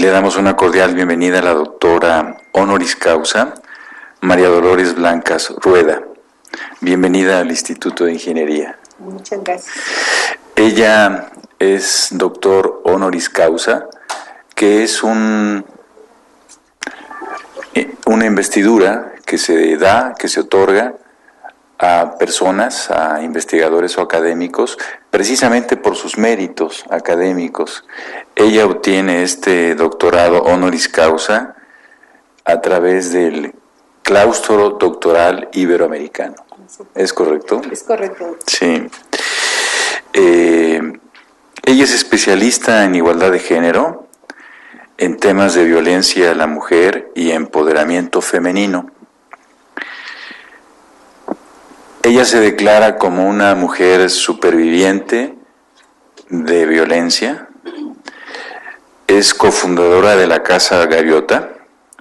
le damos una cordial bienvenida a la doctora honoris causa María Dolores Blancas Rueda. Bienvenida al Instituto de Ingeniería. Muchas gracias. Ella es doctor honoris causa, que es una investidura que se da, que se otorga a personas, a investigadores o académicos, precisamente por sus méritos académicos. Ella obtiene este doctorado honoris causa a través del Claustro Doctoral Iberoamericano. ¿Es correcto? Es correcto. Sí. Ella es especialista en igualdad de género, en temas de violencia a la mujer y empoderamiento femenino. Ella se declara como una mujer superviviente de violencia. Es cofundadora de la Casa Gaviota.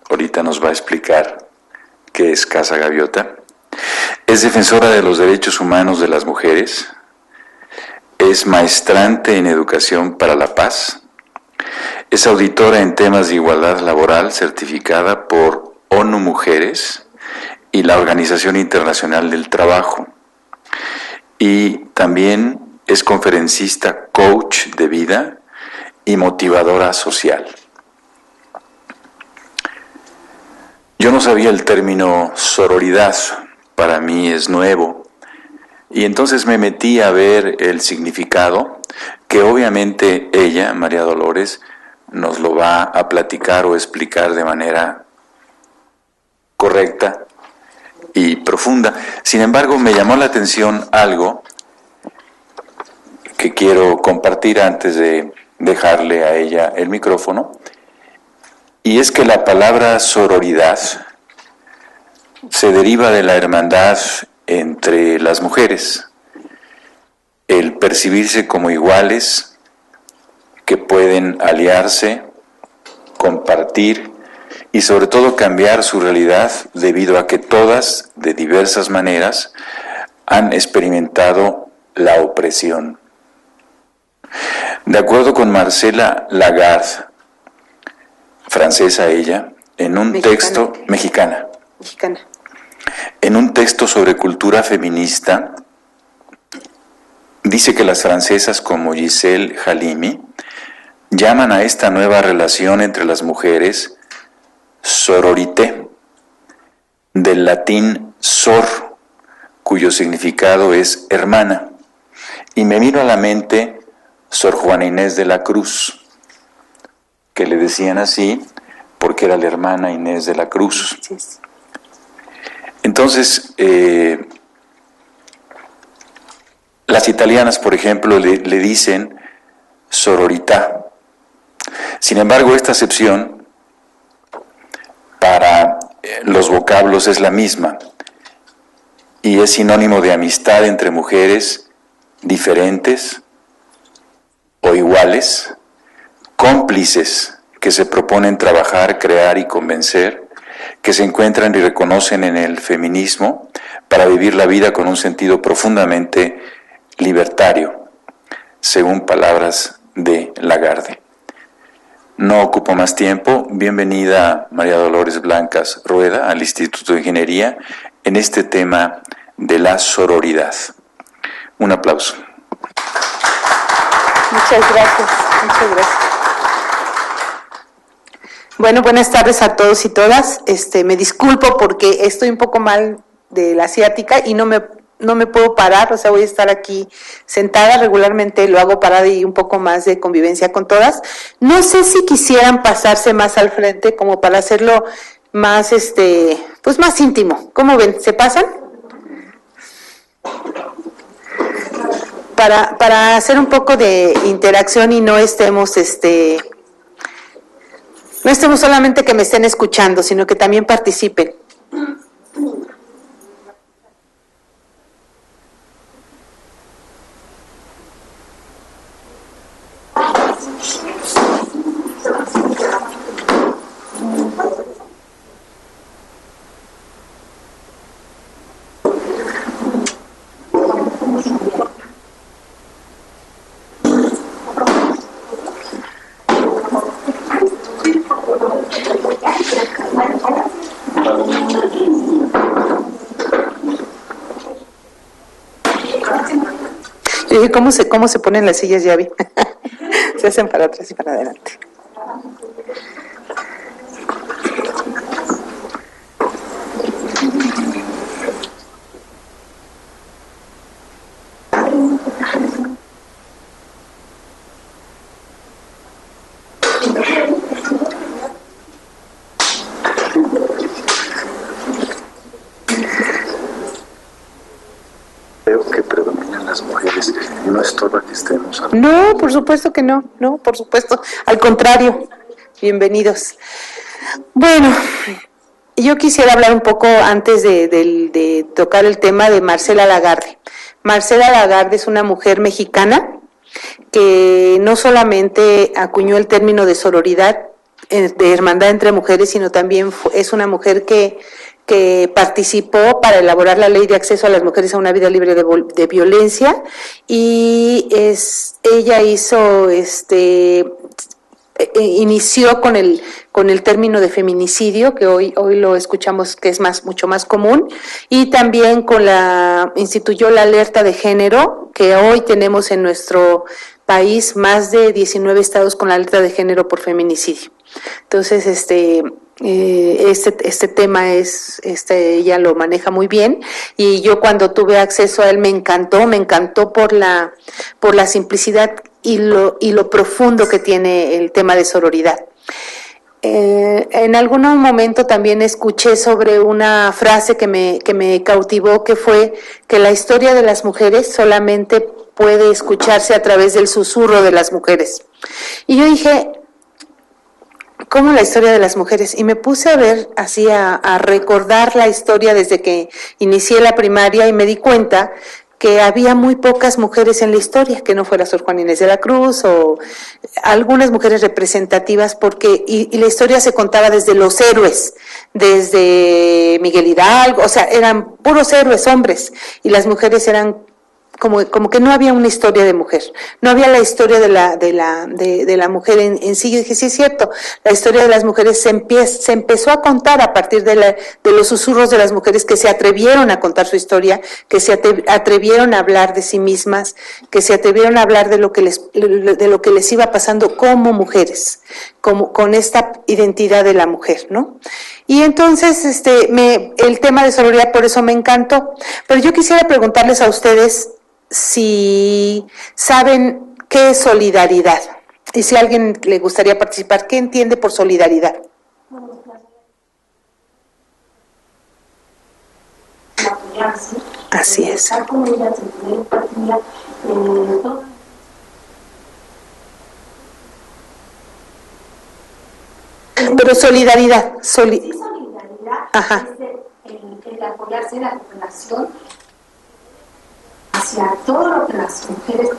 Ahorita nos va a explicar qué es Casa Gaviota. Es defensora de los derechos humanos de las mujeres. Es maestrante en educación para la paz. Es auditora en temas de igualdad laboral certificada por ONU Mujeres y la Organización Internacional del Trabajo. Y también es conferencista, coach de vida y motivadora social. Yo no sabía el término sororidad, para mí es nuevo, y entonces me metí a ver el significado, que obviamente ella, María Dolores, nos lo va a platicar o explicar de manera correcta y profunda. Sin embargo, me llamó la atención algo que quiero compartir antes de dejarle a ella el micrófono, y es que la palabra sororidad se deriva de la hermandad entre las mujeres, el percibirse como iguales, que pueden aliarse, compartir y sobre todo cambiar su realidad debido a que todas, de diversas maneras, han experimentado la opresión. De acuerdo con Marcela Lagarde, francesa ella, en un texto mexicana, en un texto sobre cultura feminista, dice que las francesas como Gisèle Halimi llaman a esta nueva relación entre las mujeres sororité, del latín sor, cuyo significado es hermana, y me vino a la mente Sor Juana Inés de la Cruz, que le decían así porque era la hermana Inés de la Cruz. Entonces, las italianas, por ejemplo, le dicen sororità. Sin embargo, esta acepción para los vocablos es la misma y es sinónimo de amistad entre mujeres diferentes o iguales, cómplices que se proponen trabajar, crear y convencer, que se encuentran y reconocen en el feminismo para vivir la vida con un sentido profundamente libertario, según palabras de Lagarde. No ocupo más tiempo. Bienvenida María Dolores Blancas Rueda al Instituto de Ingeniería en este tema de la sororidad. Un aplauso. Muchas gracias, muchas gracias. Bueno, buenas tardes a todos y todas. Me disculpo porque estoy un poco mal de la ciática y no me puedo parar, o sea, voy a estar aquí sentada. Regularmente lo hago parada y un poco más de convivencia con todas. No sé si quisieran pasarse más al frente como para hacerlo más, pues más íntimo. ¿Cómo ven? ¿Se pasan? Para hacer un poco de interacción y no estemos solamente que me estén escuchando, sino que también participen. Sí, cómo se ponen las sillas, ya vi. Se hacen para atrás y para adelante. Creo que predominan las mujeres y no estorba que estemos hablando. No, por supuesto que no, por supuesto, al contrario, bienvenidos. Bueno, yo quisiera hablar un poco antes de tocar el tema de Marcela Lagarde. Marcela Lagarde es una mujer mexicana que no solamente acuñó el término de sororidad, de hermandad entre mujeres, sino también es una mujer que participó para elaborar la ley de acceso a las mujeres a una vida libre de violencia, y ella inició con el término de feminicidio, que hoy lo escuchamos que es mucho más común, y también instituyó la alerta de género, que hoy tenemos en nuestro país más de 19 estados con la alerta de género por feminicidio. Entonces, este tema ella lo maneja muy bien, y yo cuando tuve acceso a él me encantó por la simplicidad y lo profundo que tiene el tema de sororidad. En algún momento también escuché sobre una frase que me cautivó, que fue que la historia de las mujeres solamente puede escucharse a través del susurro de las mujeres. Y yo dije, ¿cómo la historia de las mujeres? Y me puse a ver, así a recordar la historia desde que inicié la primaria, y me di cuenta que había muy pocas mujeres en la historia, que no fuera Sor Juana Inés de la Cruz o algunas mujeres representativas, y la historia se contaba desde los héroes, desde Miguel Hidalgo, o sea, eran puros héroes hombres, y las mujeres eran como que no había una historia de mujer, no había la historia de la mujer en sí. Yo dije, sí es cierto, la historia de las mujeres se empezó a contar a partir de los susurros de las mujeres que se atrevieron a contar su historia, que se atrevieron a hablar de sí mismas, que se atrevieron a hablar de lo que les iba pasando como mujeres, con esta identidad de la mujer, ¿no? Y entonces el tema de sororidad por eso me encantó. Pero yo quisiera preguntarles a ustedes si saben qué es solidaridad, y si a alguien le gustaría participar, ¿qué entiende por solidaridad? Así es. Pero solidaridad, ajá, es el apoyarse en la cooperación hacia todo lo que las mujeres,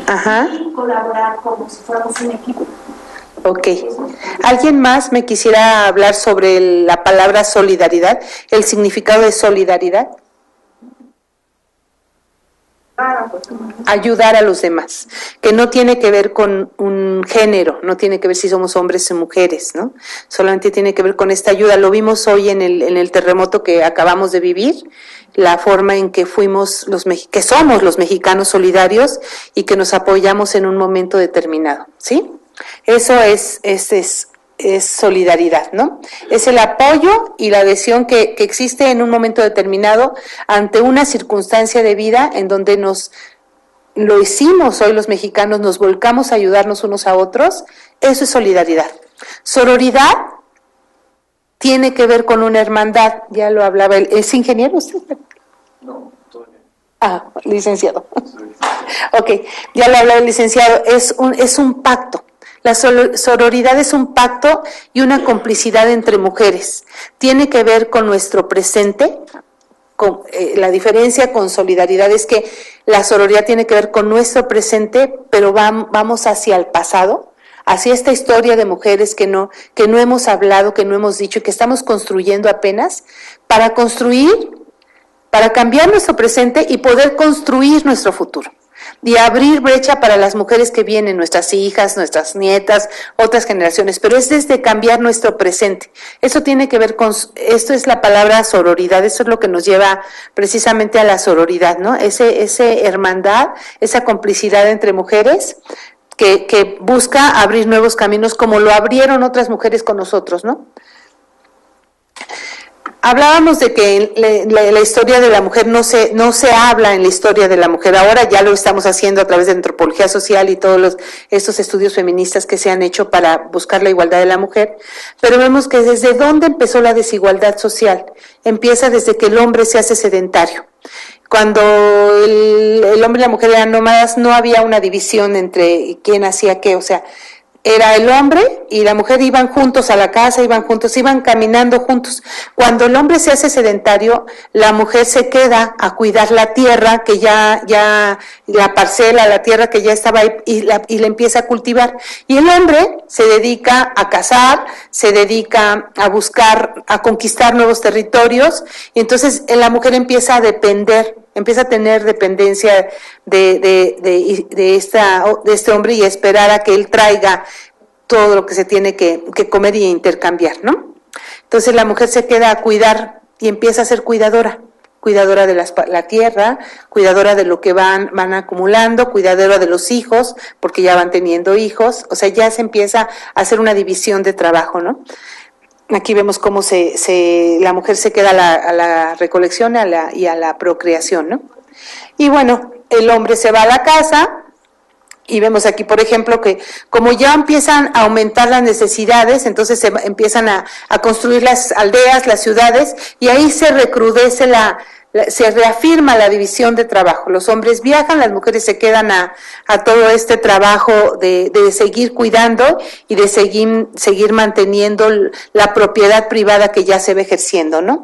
ajá, y colaborar como si fuéramos un equipo. Ok. ¿Alguien más me quisiera hablar sobre la palabra solidaridad, el significado de solidaridad? Ayudar a los demás, que no tiene que ver con un género, no tiene que ver si somos hombres o mujeres, ¿no? Solamente tiene que ver con esta ayuda. Lo vimos hoy en el terremoto que acabamos de vivir, la forma en que que somos los mexicanos solidarios y que nos apoyamos en un momento determinado, ¿sí? Eso es solidaridad, ¿no? Es el apoyo y la adhesión que existe en un momento determinado ante una circunstancia de vida en donde lo hicimos hoy los mexicanos, nos volcamos a ayudarnos unos a otros. Eso es solidaridad. Sororidad tiene que ver con una hermandad, ya lo hablaba él. ¿Es ingeniero usted? No, todavía. Licenciado. Ok, ya lo hablaba el licenciado, es un pacto. La sororidad es un pacto y una complicidad entre mujeres. Tiene que ver con nuestro presente. La diferencia con solidaridad es que la sororidad tiene que ver con nuestro presente, pero vamos hacia el pasado, hacia esta historia de mujeres que no hemos hablado, que no hemos dicho y que estamos construyendo apenas para cambiar nuestro presente y poder construir nuestro futuro. y abrir brecha para las mujeres que vienen, nuestras hijas, nuestras nietas, otras generaciones, pero es desde cambiar nuestro presente. Eso tiene que ver con, esto es la palabra sororidad, eso es lo que nos lleva precisamente a la sororidad, ¿no? Ese hermandad, esa complicidad entre mujeres que busca abrir nuevos caminos como lo abrieron otras mujeres con nosotros, ¿no? Hablábamos de que la historia de la mujer no se habla en la historia de la mujer. Ahora ya lo estamos haciendo a través de antropología social y todos estos estudios feministas que se han hecho para buscar la igualdad de la mujer. Pero vemos que desde dónde empezó la desigualdad social. Empieza desde que el hombre se hace sedentario. Cuando el hombre y la mujer eran nómadas, no había una división entre quién hacía qué, o sea, era el hombre y la mujer iban juntos a la casa, iban juntos, iban caminando juntos. Cuando el hombre se hace sedentario, la mujer se queda a cuidar la tierra que ya la parcela, la tierra que ya estaba ahí y la empieza a cultivar. Y el hombre se dedica a cazar, se dedica a buscar, a conquistar nuevos territorios, y entonces la mujer empieza a depender, empieza a tener dependencia de este hombre y esperar a que él traiga todo lo que se tiene que comer y intercambiar, ¿no? Entonces la mujer se queda a cuidar y empieza a ser cuidadora de la tierra, cuidadora de lo que van acumulando, cuidadora de los hijos, porque ya van teniendo hijos, o sea, ya se empieza a hacer una división de trabajo, ¿no? Aquí vemos cómo la mujer se queda a la recolección y a la procreación, ¿no? Y bueno, el hombre se va a la casa y vemos aquí, por ejemplo, que como ya empiezan a aumentar las necesidades, entonces se empiezan a construir las aldeas, las ciudades, y ahí se recrudece se reafirma la división de trabajo. Los hombres viajan, las mujeres se quedan a todo este trabajo de seguir cuidando y de seguir manteniendo la propiedad privada que ya se va ejerciendo, ¿no?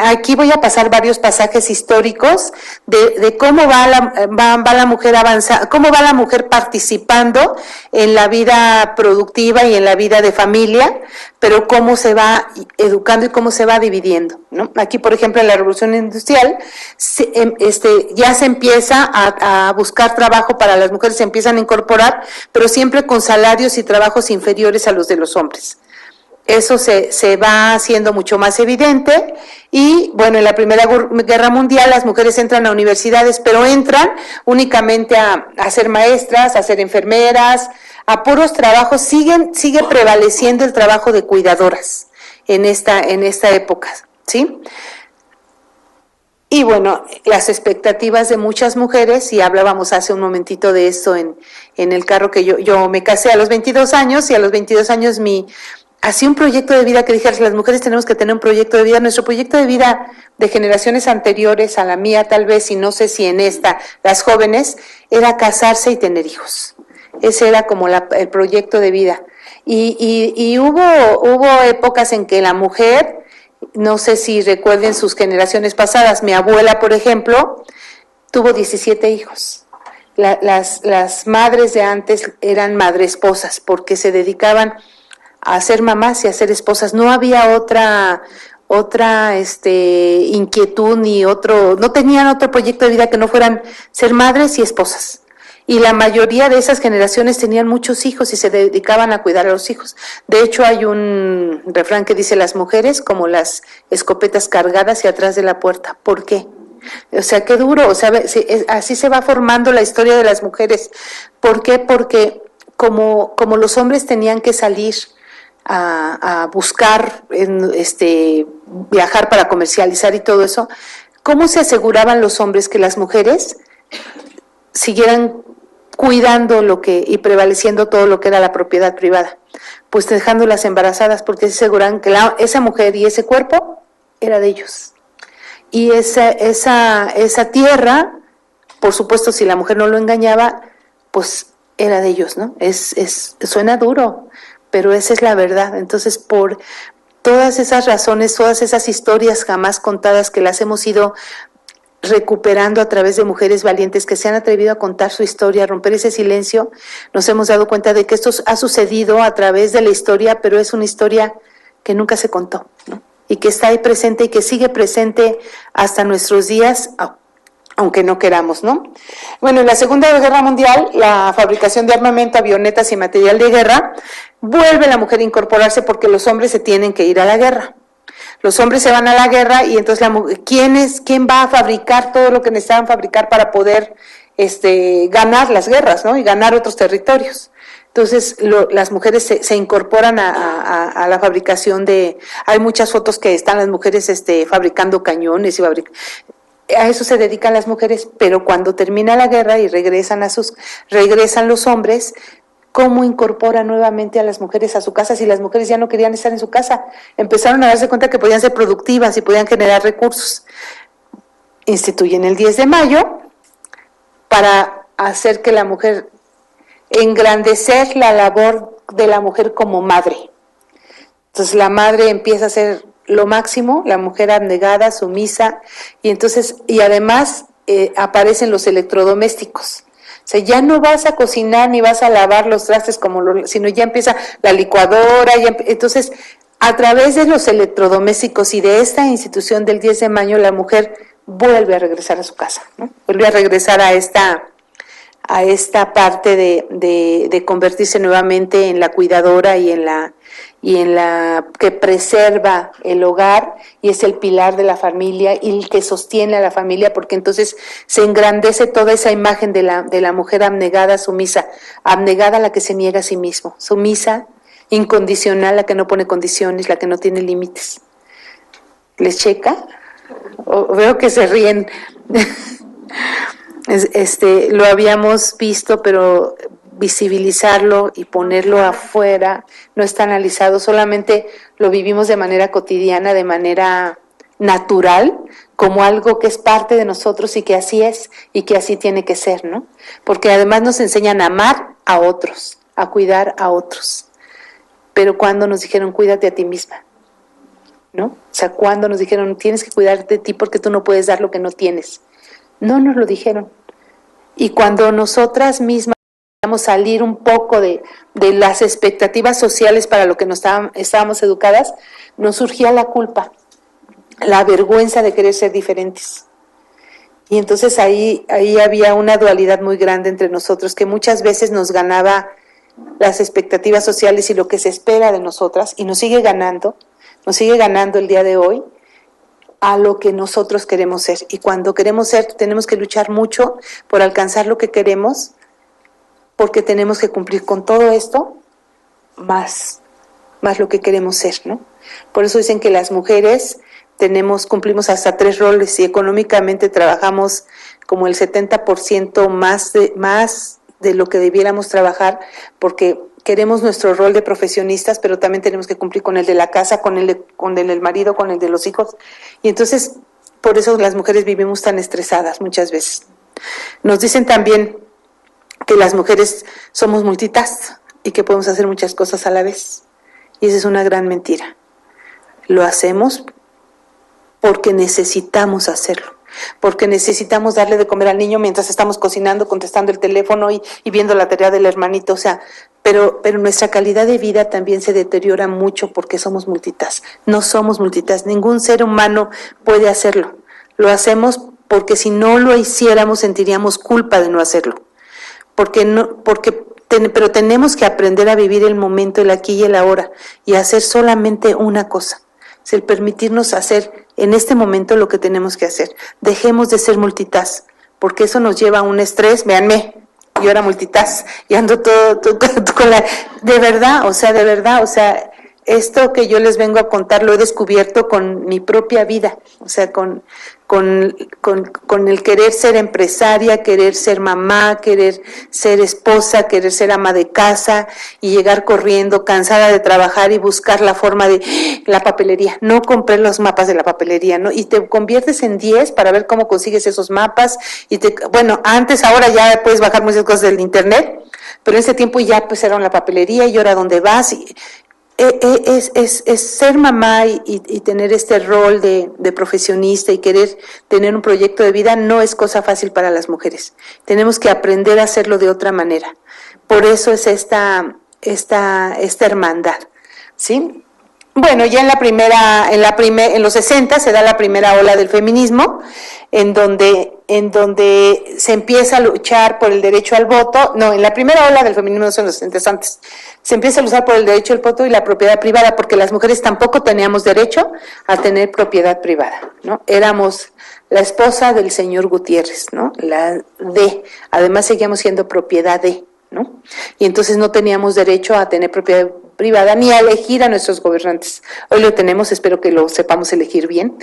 Aquí voy a pasar varios pasajes históricos de cómo va la mujer avanzando, cómo va la mujer participando en la vida productiva y en la vida de familia, pero cómo se va educando y cómo se va dividiendo, ¿no? Aquí, por ejemplo, en la Revolución Industrial, ya se empieza a buscar trabajo para las mujeres, se empiezan a incorporar, pero siempre con salarios y trabajos inferiores a los de los hombres. Eso se va haciendo mucho más evidente y, bueno, en la Primera Guerra Mundial las mujeres entran a universidades, pero entran únicamente a ser maestras, a ser enfermeras, a puros trabajos. Sigue prevaleciendo el trabajo de cuidadoras en esta época, ¿sí? Y bueno, las expectativas de muchas mujeres, y hablábamos hace un momentito de esto en el carro, que yo me casé a los 22 años, y a los 22 años hacía un proyecto de vida que dije, las mujeres tenemos que tener un proyecto de vida. Nuestro proyecto de vida de generaciones anteriores a la mía tal vez, y no sé si en las jóvenes, era casarse y tener hijos. Ese era como el proyecto de vida. Y hubo épocas en que la mujer, no sé si recuerden sus generaciones pasadas, mi abuela, por ejemplo, tuvo 17 hijos. Las madres de antes eran madresposas porque se dedicaban a ser mamás y a ser esposas. No había otra inquietud no tenían otro proyecto de vida que no fueran ser madres y esposas. Y la mayoría de esas generaciones tenían muchos hijos y se dedicaban a cuidar a los hijos. De hecho, hay un refrán que dice: las mujeres como las escopetas cargadas y atrás de la puerta. ¿Por qué? O sea, qué duro. O sea, así se va formando la historia de las mujeres. ¿Por qué? Porque como los hombres tenían que salir a buscar, viajar para comercializar y todo eso, ¿cómo se aseguraban los hombres que las mujeres siguieran cuidando y prevaleciendo todo lo que era la propiedad privada? Pues dejándolas embarazadas, porque se aseguraban que esa mujer y ese cuerpo era de ellos. Y esa tierra, por supuesto, si la mujer no lo engañaba, pues era de ellos, ¿no? Suena duro, pero esa es la verdad. Entonces, por todas esas razones, todas esas historias jamás contadas que las hemos ido recuperando a través de mujeres valientes que se han atrevido a contar su historia, a romper ese silencio, nos hemos dado cuenta de que esto ha sucedido a través de la historia, pero es una historia que nunca se contó, ¿no? Y que está ahí presente y que sigue presente hasta nuestros días, aunque no queramos, ¿no? Bueno, en la Segunda Guerra Mundial, la fabricación de armamento, avionetas y material de guerra, vuelve la mujer a incorporarse porque los hombres se tienen que ir a la guerra. Los hombres se van a la guerra y entonces ¿quién va a fabricar todo lo que necesitaban fabricar para poder ganar las guerras, ¿no? Y ganar otros territorios. Entonces las mujeres se incorporan a la fabricación hay muchas fotos que están las mujeres fabricando cañones y a eso se dedican las mujeres, pero cuando termina la guerra y regresan los hombres, ¿cómo incorporan nuevamente a las mujeres a su casa si las mujeres ya no querían estar en su casa? Empezaron a darse cuenta que podían ser productivas y podían generar recursos. Instituyen el 10 de mayo para hacer que la mujer, engrandecer la labor de la mujer como madre. Entonces la madre empieza a ser lo máximo, la mujer abnegada, sumisa, y además aparecen los electrodomésticos. O sea, ya no vas a cocinar ni vas a lavar los trastes sino ya empieza la licuadora, entonces a través de los electrodomésticos y de esta institución del 10 de mayo la mujer vuelve a regresar a su casa, ¿no? Vuelve a regresar a esta parte de convertirse nuevamente en la cuidadora y en la que preserva el hogar y es el pilar de la familia y el que sostiene a la familia, porque entonces se engrandece toda esa imagen de la mujer abnegada, sumisa, abnegada la que se niega a sí mismo, sumisa, incondicional, la que no pone condiciones, la que no tiene límites. ¿Les checa? Veo que se ríen. Lo habíamos visto, pero visibilizarlo y ponerlo afuera no está analizado, solamente lo vivimos de manera cotidiana, de manera natural, como algo que es parte de nosotros y que así es y que así tiene que ser, ¿no? Porque además nos enseñan a amar a otros, a cuidar a otros. Pero cuando nos dijeron, cuídate a ti misma, ¿no? O sea, cuando nos dijeron, tienes que cuidarte de ti porque tú no puedes dar lo que no tienes. No nos lo dijeron. Y cuando nosotras mismas salir un poco de las expectativas sociales para lo que estábamos educadas, nos surgía la culpa, la vergüenza de querer ser diferentes. Y entonces ahí había una dualidad muy grande entre nosotros, que muchas veces nos ganaba las expectativas sociales y lo que se espera de nosotras, y nos sigue ganando el día de hoy, a lo que nosotros queremos ser. Y cuando queremos ser, tenemos que luchar mucho por alcanzar lo que queremos, porque tenemos que cumplir con todo esto, más lo que queremos ser, ¿no? Por eso dicen que las mujeres cumplimos hasta 3 roles y económicamente trabajamos como el 70% más de lo que debiéramos trabajar, porque queremos nuestro rol de profesionistas, pero también tenemos que cumplir con el de la casa, con el del marido, con el de los hijos. Y entonces, por eso las mujeres vivimos tan estresadas muchas veces. Nos dicen también que las mujeres somos multitask y que podemos hacer muchas cosas a la vez. Y esa es una gran mentira. Lo hacemos porque necesitamos hacerlo, porque necesitamos darle de comer al niño mientras estamos cocinando, contestando el teléfono y viendo la tarea del hermanito, o sea, pero nuestra calidad de vida también se deteriora mucho porque somos multitask. No somos multitask, ningún ser humano puede hacerlo. Lo hacemos porque si no lo hiciéramos sentiríamos culpa de no hacerlo. Pero tenemos que aprender a vivir el momento, el aquí y el ahora, y hacer solamente una cosa. Es el permitirnos hacer en este momento lo que tenemos que hacer. Dejemos de ser multitask, porque eso nos lleva a un estrés. Véanme, yo era multitask y ando todo con de verdad, esto que yo les vengo a contar lo he descubierto con mi propia vida, o sea, con el querer ser empresaria, querer ser mamá, querer ser esposa, querer ser ama de casa y llegar corriendo, cansada de trabajar y buscar la forma de la papelería. No compré los mapas de la papelería, ¿no? Y te conviertes en 10 para ver cómo consigues esos mapas ahora ya puedes bajar muchas cosas del internet, pero en ese tiempo ya pues era la papelería y ahora dónde vas es ser mamá y tener este rol de profesionista y querer tener un proyecto de vida no es cosa fácil para las mujeres. Tenemos que aprender a hacerlo de otra manera. Por eso es esta hermandad, ¿sí? Bueno, ya en los 60 se da la primera ola del feminismo, en donde se empieza a luchar por el derecho al voto. No, en la primera ola del feminismo no son los 60 antes. Se empieza a luchar por el derecho al voto y la propiedad privada, porque las mujeres tampoco teníamos derecho a tener propiedad privada, ¿no? Éramos la esposa del señor Gutiérrez, ¿no? Además seguíamos siendo propiedad de, ¿no? Y entonces no teníamos derecho a tener propiedad privada ni a elegir a nuestros gobernantes. Hoy lo tenemos, espero que lo sepamos elegir bien.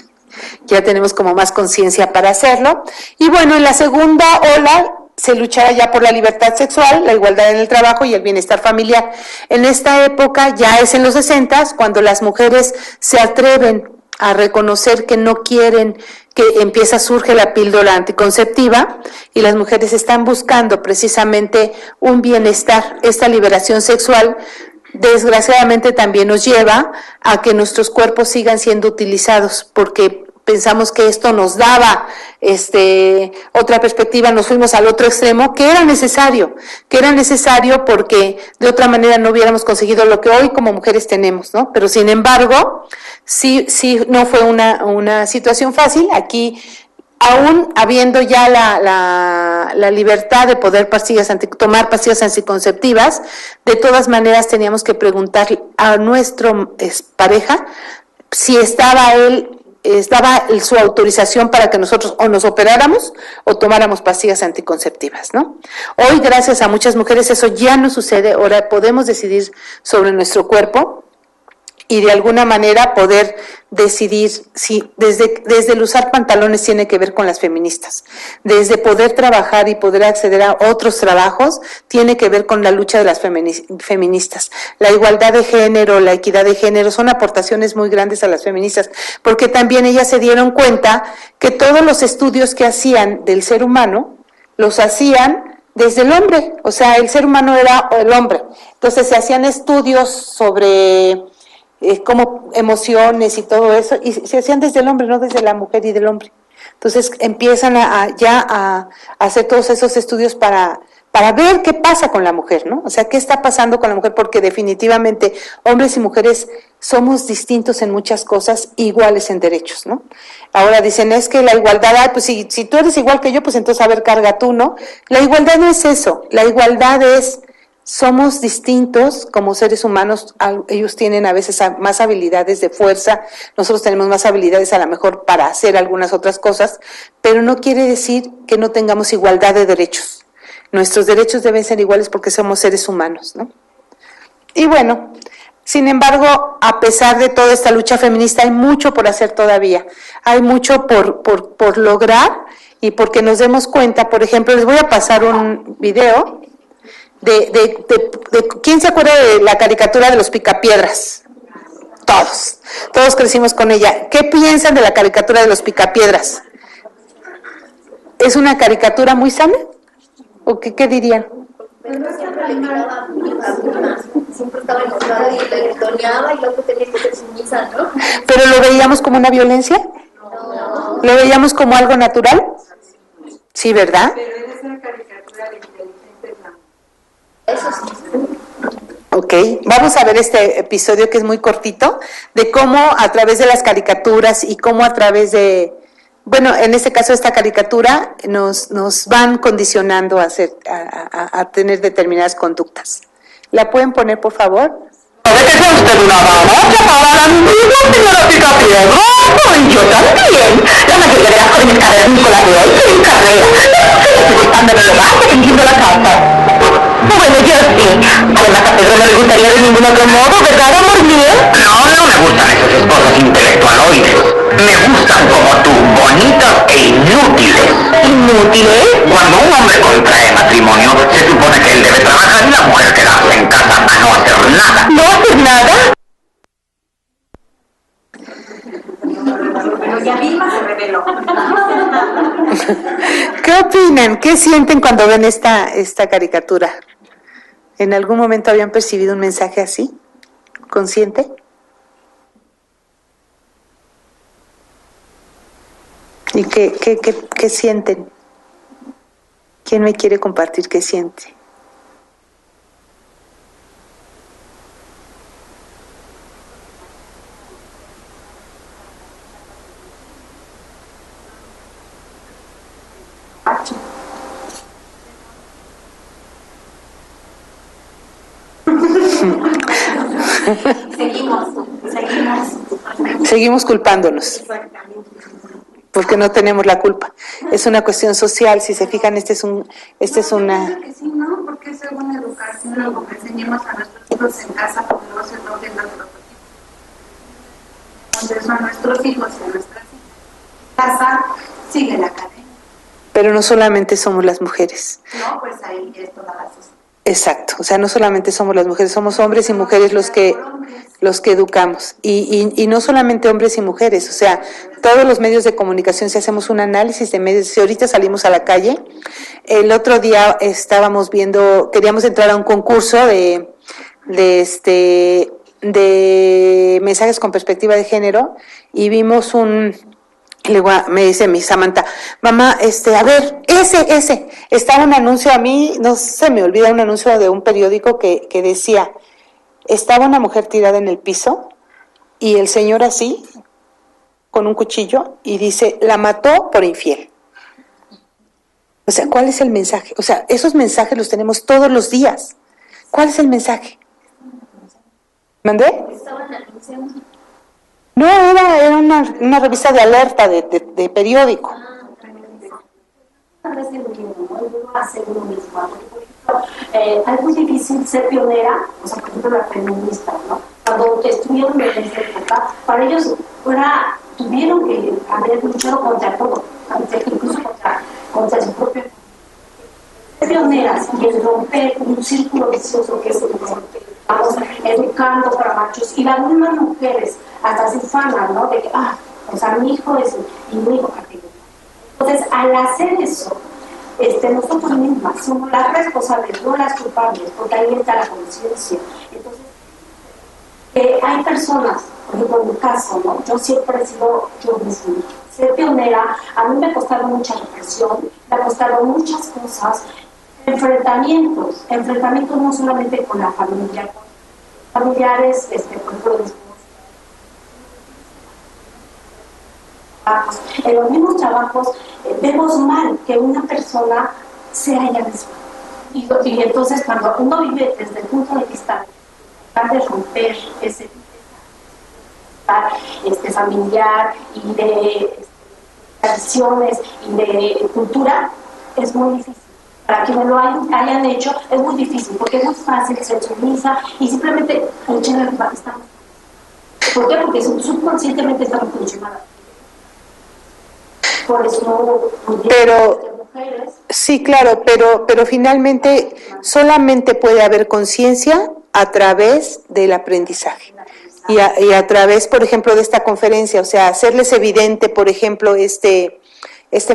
Ya tenemos como más conciencia para hacerlo. Y bueno, en la segunda ola se luchará ya por la libertad sexual, la igualdad en el trabajo y el bienestar familiar. En esta época, ya es en los 60, cuando las mujeres se atreven a reconocer que no quieren, que surge la píldora anticonceptiva, y las mujeres están buscando precisamente un bienestar. Esta liberación sexual desgraciadamente también nos lleva a que nuestros cuerpos sigan siendo utilizados, porque pensamos que esto nos daba otra perspectiva, nos fuimos al otro extremo, que era necesario porque de otra manera no hubiéramos conseguido lo que hoy como mujeres tenemos, ¿no? Pero sin embargo, sí no fue una situación fácil. Aquí, aún habiendo ya la libertad de poder tomar pastillas anticonceptivas, de todas maneras teníamos que preguntar a nuestro pareja si estaba su autorización para que nosotros o nos operáramos o tomáramos pastillas anticonceptivas, ¿no? Hoy, gracias a muchas mujeres, eso ya no sucede. Ahora podemos decidir sobre nuestro cuerpo y de alguna manera poder decidir si desde el usar pantalones tiene que ver con las feministas, desde poder trabajar y poder acceder a otros trabajos tiene que ver con la lucha de las feministas. La igualdad de género, la equidad de género son aportaciones muy grandes a las feministas, porque también ellas se dieron cuenta que todos los estudios que hacían del ser humano los hacían desde el hombre, o sea, el ser humano era el hombre. Entonces se hacían estudios sobre como emociones y todo eso, y se hacían desde el hombre, no desde la mujer y del hombre. Entonces empiezan a hacer todos esos estudios para ver qué pasa con la mujer, ¿no? O sea, qué está pasando con la mujer, porque definitivamente hombres y mujeres somos distintos en muchas cosas, iguales en derechos, ¿no? Ahora dicen, es que la igualdad, pues si tú eres igual que yo, pues entonces a ver, carga tú, ¿no? La igualdad no es eso, la igualdad es somos distintos como seres humanos. Ellos tienen a veces más habilidades de fuerza, nosotros tenemos más habilidades a lo mejor para hacer algunas otras cosas, pero no quiere decir que no tengamos igualdad de derechos. Nuestros derechos deben ser iguales porque somos seres humanos, ¿no? Y bueno, sin embargo, a pesar de toda esta lucha feminista, hay mucho por hacer todavía, hay mucho por lograr, y porque nos demos cuenta. Por ejemplo, les voy a pasar un video de ¿quién se acuerda de la caricatura de los Picapiedras? Todos crecimos con ella. ¿Qué piensan de la caricatura de los Picapiedras? ¿Es una caricatura muy sana? ¿O qué dirían? Siempre estaba enojada y le gritoneaba y luego tenía que ser sumisa, ¿no? ¿Pero lo veíamos como una violencia? No. ¿Lo veíamos como algo natural? Sí, ¿verdad? Pero es una caricatura de inteligente blanco. Eso sí. Ok, vamos a ver este episodio que es muy cortito, de cómo a través de las caricaturas y cómo a través de, bueno, en este caso esta caricatura nos van condicionando a tener determinadas conductas. ¿La pueden poner, por favor? ¿Sabe que es usted una babosa para la misma señora Picapiedra? Y yo también. La mayoría de las jóvenes cavernícolas de hoy tienen carrera. Estoy gustando de lo más que entiendo la casa. Bueno, yo sí. Además, a Pedro no le gustaría de ningún otro modo, ¿verdad, amor mío? No me gustan esas esposas intelectualoides. Me gustan como tú, bonitas e inútiles. ¿Inútiles? Cuando un hombre contrae matrimonio, se supone que él debe trabajar y la mujer quedarse en casa a no hacer nada. ¿No haces nada? Pero ya misma se reveló. ¿Qué opinan? ¿Qué sienten cuando ven esta caricatura? ¿En algún momento habían percibido un mensaje así? ¿Consciente? ¿Y qué sienten? ¿Quién me quiere compartir qué siente? Seguimos culpándonos. Porque no tenemos la culpa. Es una cuestión social, si se fijan, esta es una... Que sí, no, porque es una educación, algo que enseñemos a nuestros hijos en casa, porque no se toquen a nuestros hijos. Entonces a nuestros hijos y a nuestras hijas. Casa sigue la cadena. Pero no solamente somos las mujeres. No, pues ahí es toda la sociedad. Exacto, o sea, no solamente somos las mujeres, somos hombres y mujeres los que educamos. Y no solamente hombres y mujeres, o sea, todos los medios de comunicación, si hacemos un análisis de medios, si ahorita salimos a la calle, el otro día estábamos viendo, queríamos entrar a un concurso de mensajes con perspectiva de género, y vimos me dice mi Samantha, mamá, a ver, ese, estaba un anuncio, a mí no se me olvida, un anuncio de un periódico que decía, estaba una mujer tirada en el piso, y el señor así, con un cuchillo, y dice, la mató por infiel. O sea, ¿cuál es el mensaje? O sea, esos mensajes los tenemos todos los días. ¿Cuál es el mensaje? ¿Mandé? No, era una revista de alerta, de periódico. Es muy difícil ser pionera, o sea, por ejemplo, la feminista, ¿no? Cuando estuvieron en esta época, para ellos tuvieron que haber luchado contra todo, incluso contra su propio. Ser pioneras y el romper un círculo vicioso que es el que estamos educando para machos, y las mismas mujeres hasta se ufanan, ¿no? De que, o sea, mi hijo es y mi hijo castigo. Entonces, al hacer eso, nosotros mismas somos las responsables, no las culpables, porque ahí está la conciencia. Entonces, hay personas, por ejemplo, en mi caso, ¿no? Yo siempre he sido yo misma. Ser pionera, a mí me ha costado mucha represión, me ha costado muchas cosas, enfrentamientos no solamente con la familia, con familiares, por ejemplo, en los mismos trabajos vemos mal que una persona sea ella misma. Y entonces cuando uno vive desde el punto de vista de romper ese familiar y de tradiciones y de cultura, es muy difícil. Para quienes lo hayan hecho, es muy difícil, porque es muy fácil ser sumisa y simplemente echar el estamos. ¿Por qué? Porque subconscientemente estamos funcionando. Por eso sí, claro, pero finalmente solamente puede haber conciencia a través del aprendizaje y a través, por ejemplo, de esta conferencia, o sea, hacerles evidente, por ejemplo, este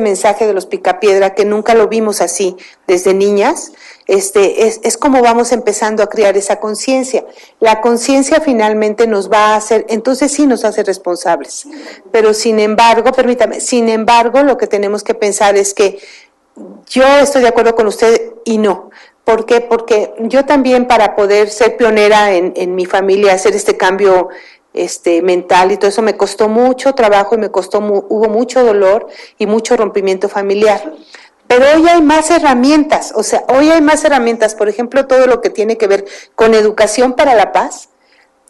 mensaje de los Picapiedra, que nunca lo vimos así desde niñas, es como vamos empezando a crear esa conciencia. La conciencia finalmente nos va a hacer, entonces sí nos hace responsables, pero sin embargo, lo que tenemos que pensar es que yo estoy de acuerdo con usted y no. ¿Por qué? Porque yo también, para poder ser pionera en mi familia, hacer este cambio mental y todo eso, me costó mucho trabajo y hubo mucho dolor y mucho rompimiento familiar. Pero hoy hay más herramientas, por ejemplo, todo lo que tiene que ver con educación para la paz,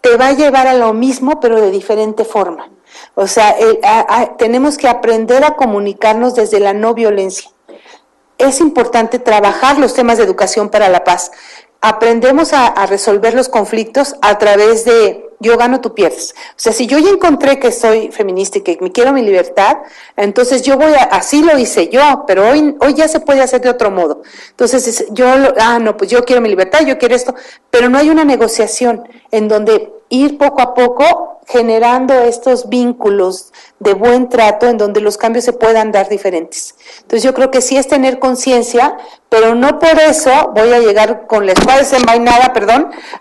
te va a llevar a lo mismo, pero de diferente forma. O sea, tenemos que aprender a comunicarnos desde la no violencia. Es importante trabajar los temas de educación para la paz. Aprendemos a resolver los conflictos a través de yo gano, tú pierdes. O sea, si yo ya encontré que soy feminista y que me quiero mi libertad, entonces yo así lo hice yo, pero hoy ya se puede hacer de otro modo. Entonces pues yo quiero mi libertad, yo quiero esto, pero no hay una negociación en donde ir poco a poco generando estos vínculos de buen trato en donde los cambios se puedan dar diferentes. Entonces yo creo que sí es tener conciencia, pero no por eso voy a llegar con la espada desenvainada,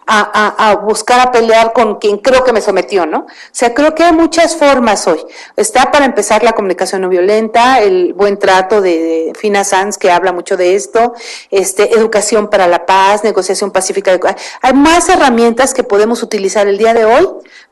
a buscar a pelear con quien creo que me sometió, ¿no? O sea, creo que hay muchas formas hoy. Está, para empezar, la comunicación no violenta, el buen trato de Fina Sanz, que habla mucho de esto, educación para la paz, negociación pacífica. Hay más herramientas que podemos utilizar el día de hoy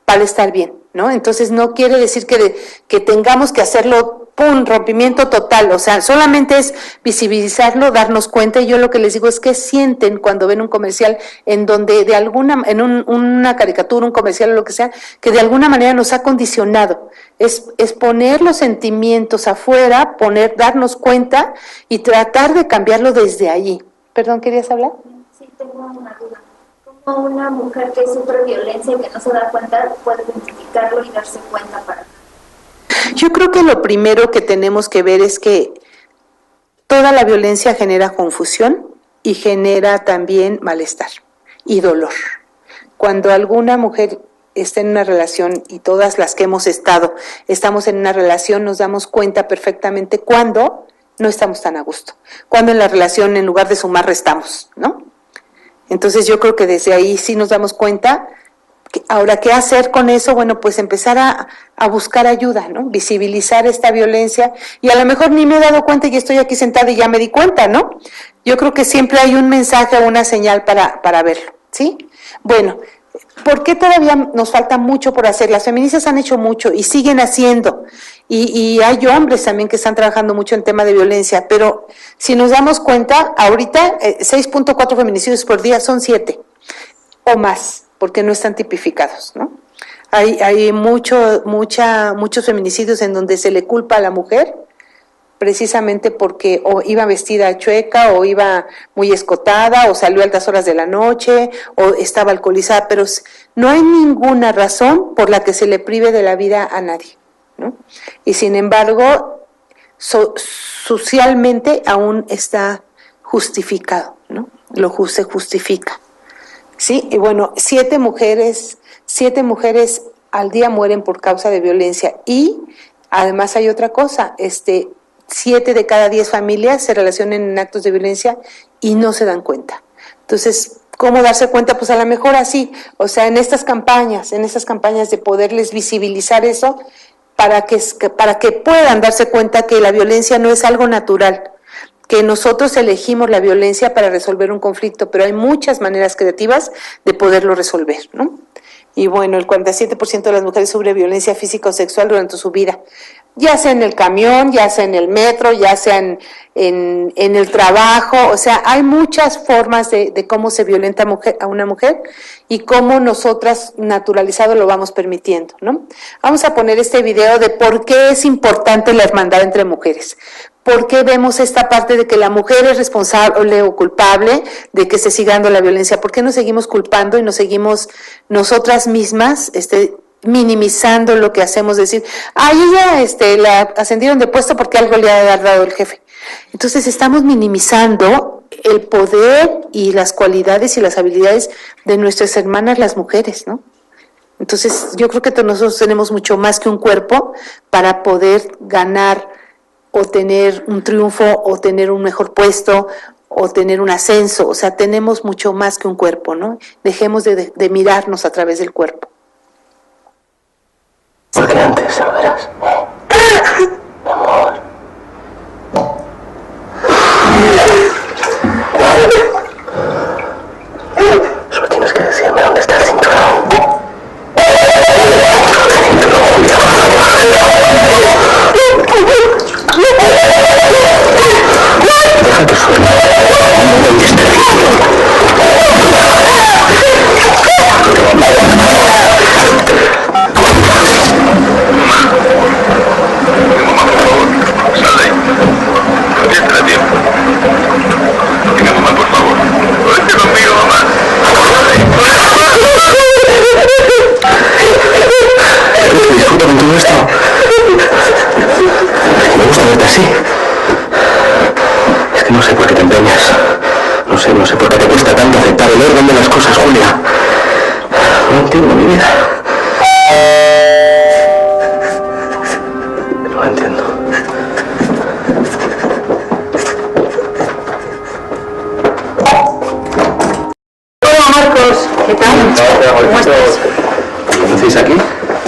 para estar bien, ¿no? Entonces no quiere decir que tengamos que hacerlo ¡pum!, rompimiento total. O sea, solamente es visibilizarlo, darnos cuenta. Y yo lo que les digo es que sienten cuando ven un comercial en donde de alguna, una caricatura, un comercial o lo que sea, que de alguna manera nos ha condicionado. Es poner los sentimientos afuera, darnos cuenta y tratar de cambiarlo desde allí. Perdón, ¿querías hablar? Sí, tengo una duda. ¿Cómo una mujer que sufre violencia y que no se da cuenta puede identificarlo y darse cuenta para...? Yo creo que lo primero que tenemos que ver es que toda la violencia genera confusión y genera también malestar y dolor. Cuando alguna mujer está en una relación, y todas las que hemos estamos en una relación, nos damos cuenta perfectamente cuando no estamos tan a gusto, cuando en la relación en lugar de sumar restamos, ¿no? Entonces yo creo que desde ahí sí nos damos cuenta. Ahora, ¿qué hacer con eso? Bueno, pues empezar a buscar ayuda, ¿no? Visibilizar esta violencia, y a lo mejor ni me he dado cuenta y estoy aquí sentada y ya me di cuenta, ¿no? Yo creo que siempre hay un mensaje o una señal para verlo, ¿sí? Bueno, ¿por qué todavía nos falta mucho por hacer? Las feministas han hecho mucho y siguen haciendo, y hay hombres también que están trabajando mucho en tema de violencia, pero si nos damos cuenta, ahorita 6.4 feminicidios por día son 7 o más, porque no están tipificados, ¿no? Hay muchos feminicidios en donde se le culpa a la mujer precisamente porque o iba vestida chueca, o iba muy escotada, o salió a altas horas de la noche, o estaba alcoholizada, pero no hay ninguna razón por la que se le prive de la vida a nadie, ¿no? Y sin embargo, socialmente aún está justificado, ¿no? Se justifica. Sí, y bueno, 7 mujeres al día mueren por causa de violencia, y además hay otra cosa, 7 de cada 10 familias se relacionan en actos de violencia y no se dan cuenta. Entonces, ¿cómo darse cuenta? Pues a lo mejor así, o sea, en estas campañas de poderles visibilizar eso, para que puedan darse cuenta que la violencia no es algo natural, que nosotros elegimos la violencia para resolver un conflicto, pero hay muchas maneras creativas de poderlo resolver, ¿no? Y bueno, el 47% de las mujeres sufre violencia física o sexual durante su vida, ya sea en el camión, ya sea en el metro, ya sea en el trabajo. O sea, hay muchas formas de cómo se violenta a una mujer y cómo nosotras naturalizado lo vamos permitiendo, ¿no? Vamos a poner este video de por qué es importante la hermandad entre mujeres. ¿Por qué vemos esta parte de que la mujer es responsable o culpable de que se siga dando la violencia? ¿Por qué nos seguimos culpando y nos seguimos nosotras mismas minimizando lo que hacemos? Decir, ella la ascendieron de puesto porque algo le ha dado el jefe. Entonces estamos minimizando el poder y las cualidades y las habilidades de nuestras hermanas las mujeres, ¿no? Entonces yo creo que nosotros tenemos mucho más que un cuerpo para poder ganar o tener un triunfo, o tener un mejor puesto, o tener un ascenso. O sea, tenemos mucho más que un cuerpo, ¿no? Dejemos de mirarnos a través del cuerpo. Porque antes, lo verás. Mi amor. Solo tienes que decirme dónde está el cinturón. Deja que suene. ¿Dónde está el cinturón? Disfruta con todo esto. Me gusta verte así. Es que no sé por qué te empeñas. No sé por qué te cuesta tanto aceptar el orden de las cosas, Julia. No entiendo, mi vida. No entiendo. Hola, Marcos. ¿Qué tal? ¿Cómo estás? ¿Qué hacéis aquí?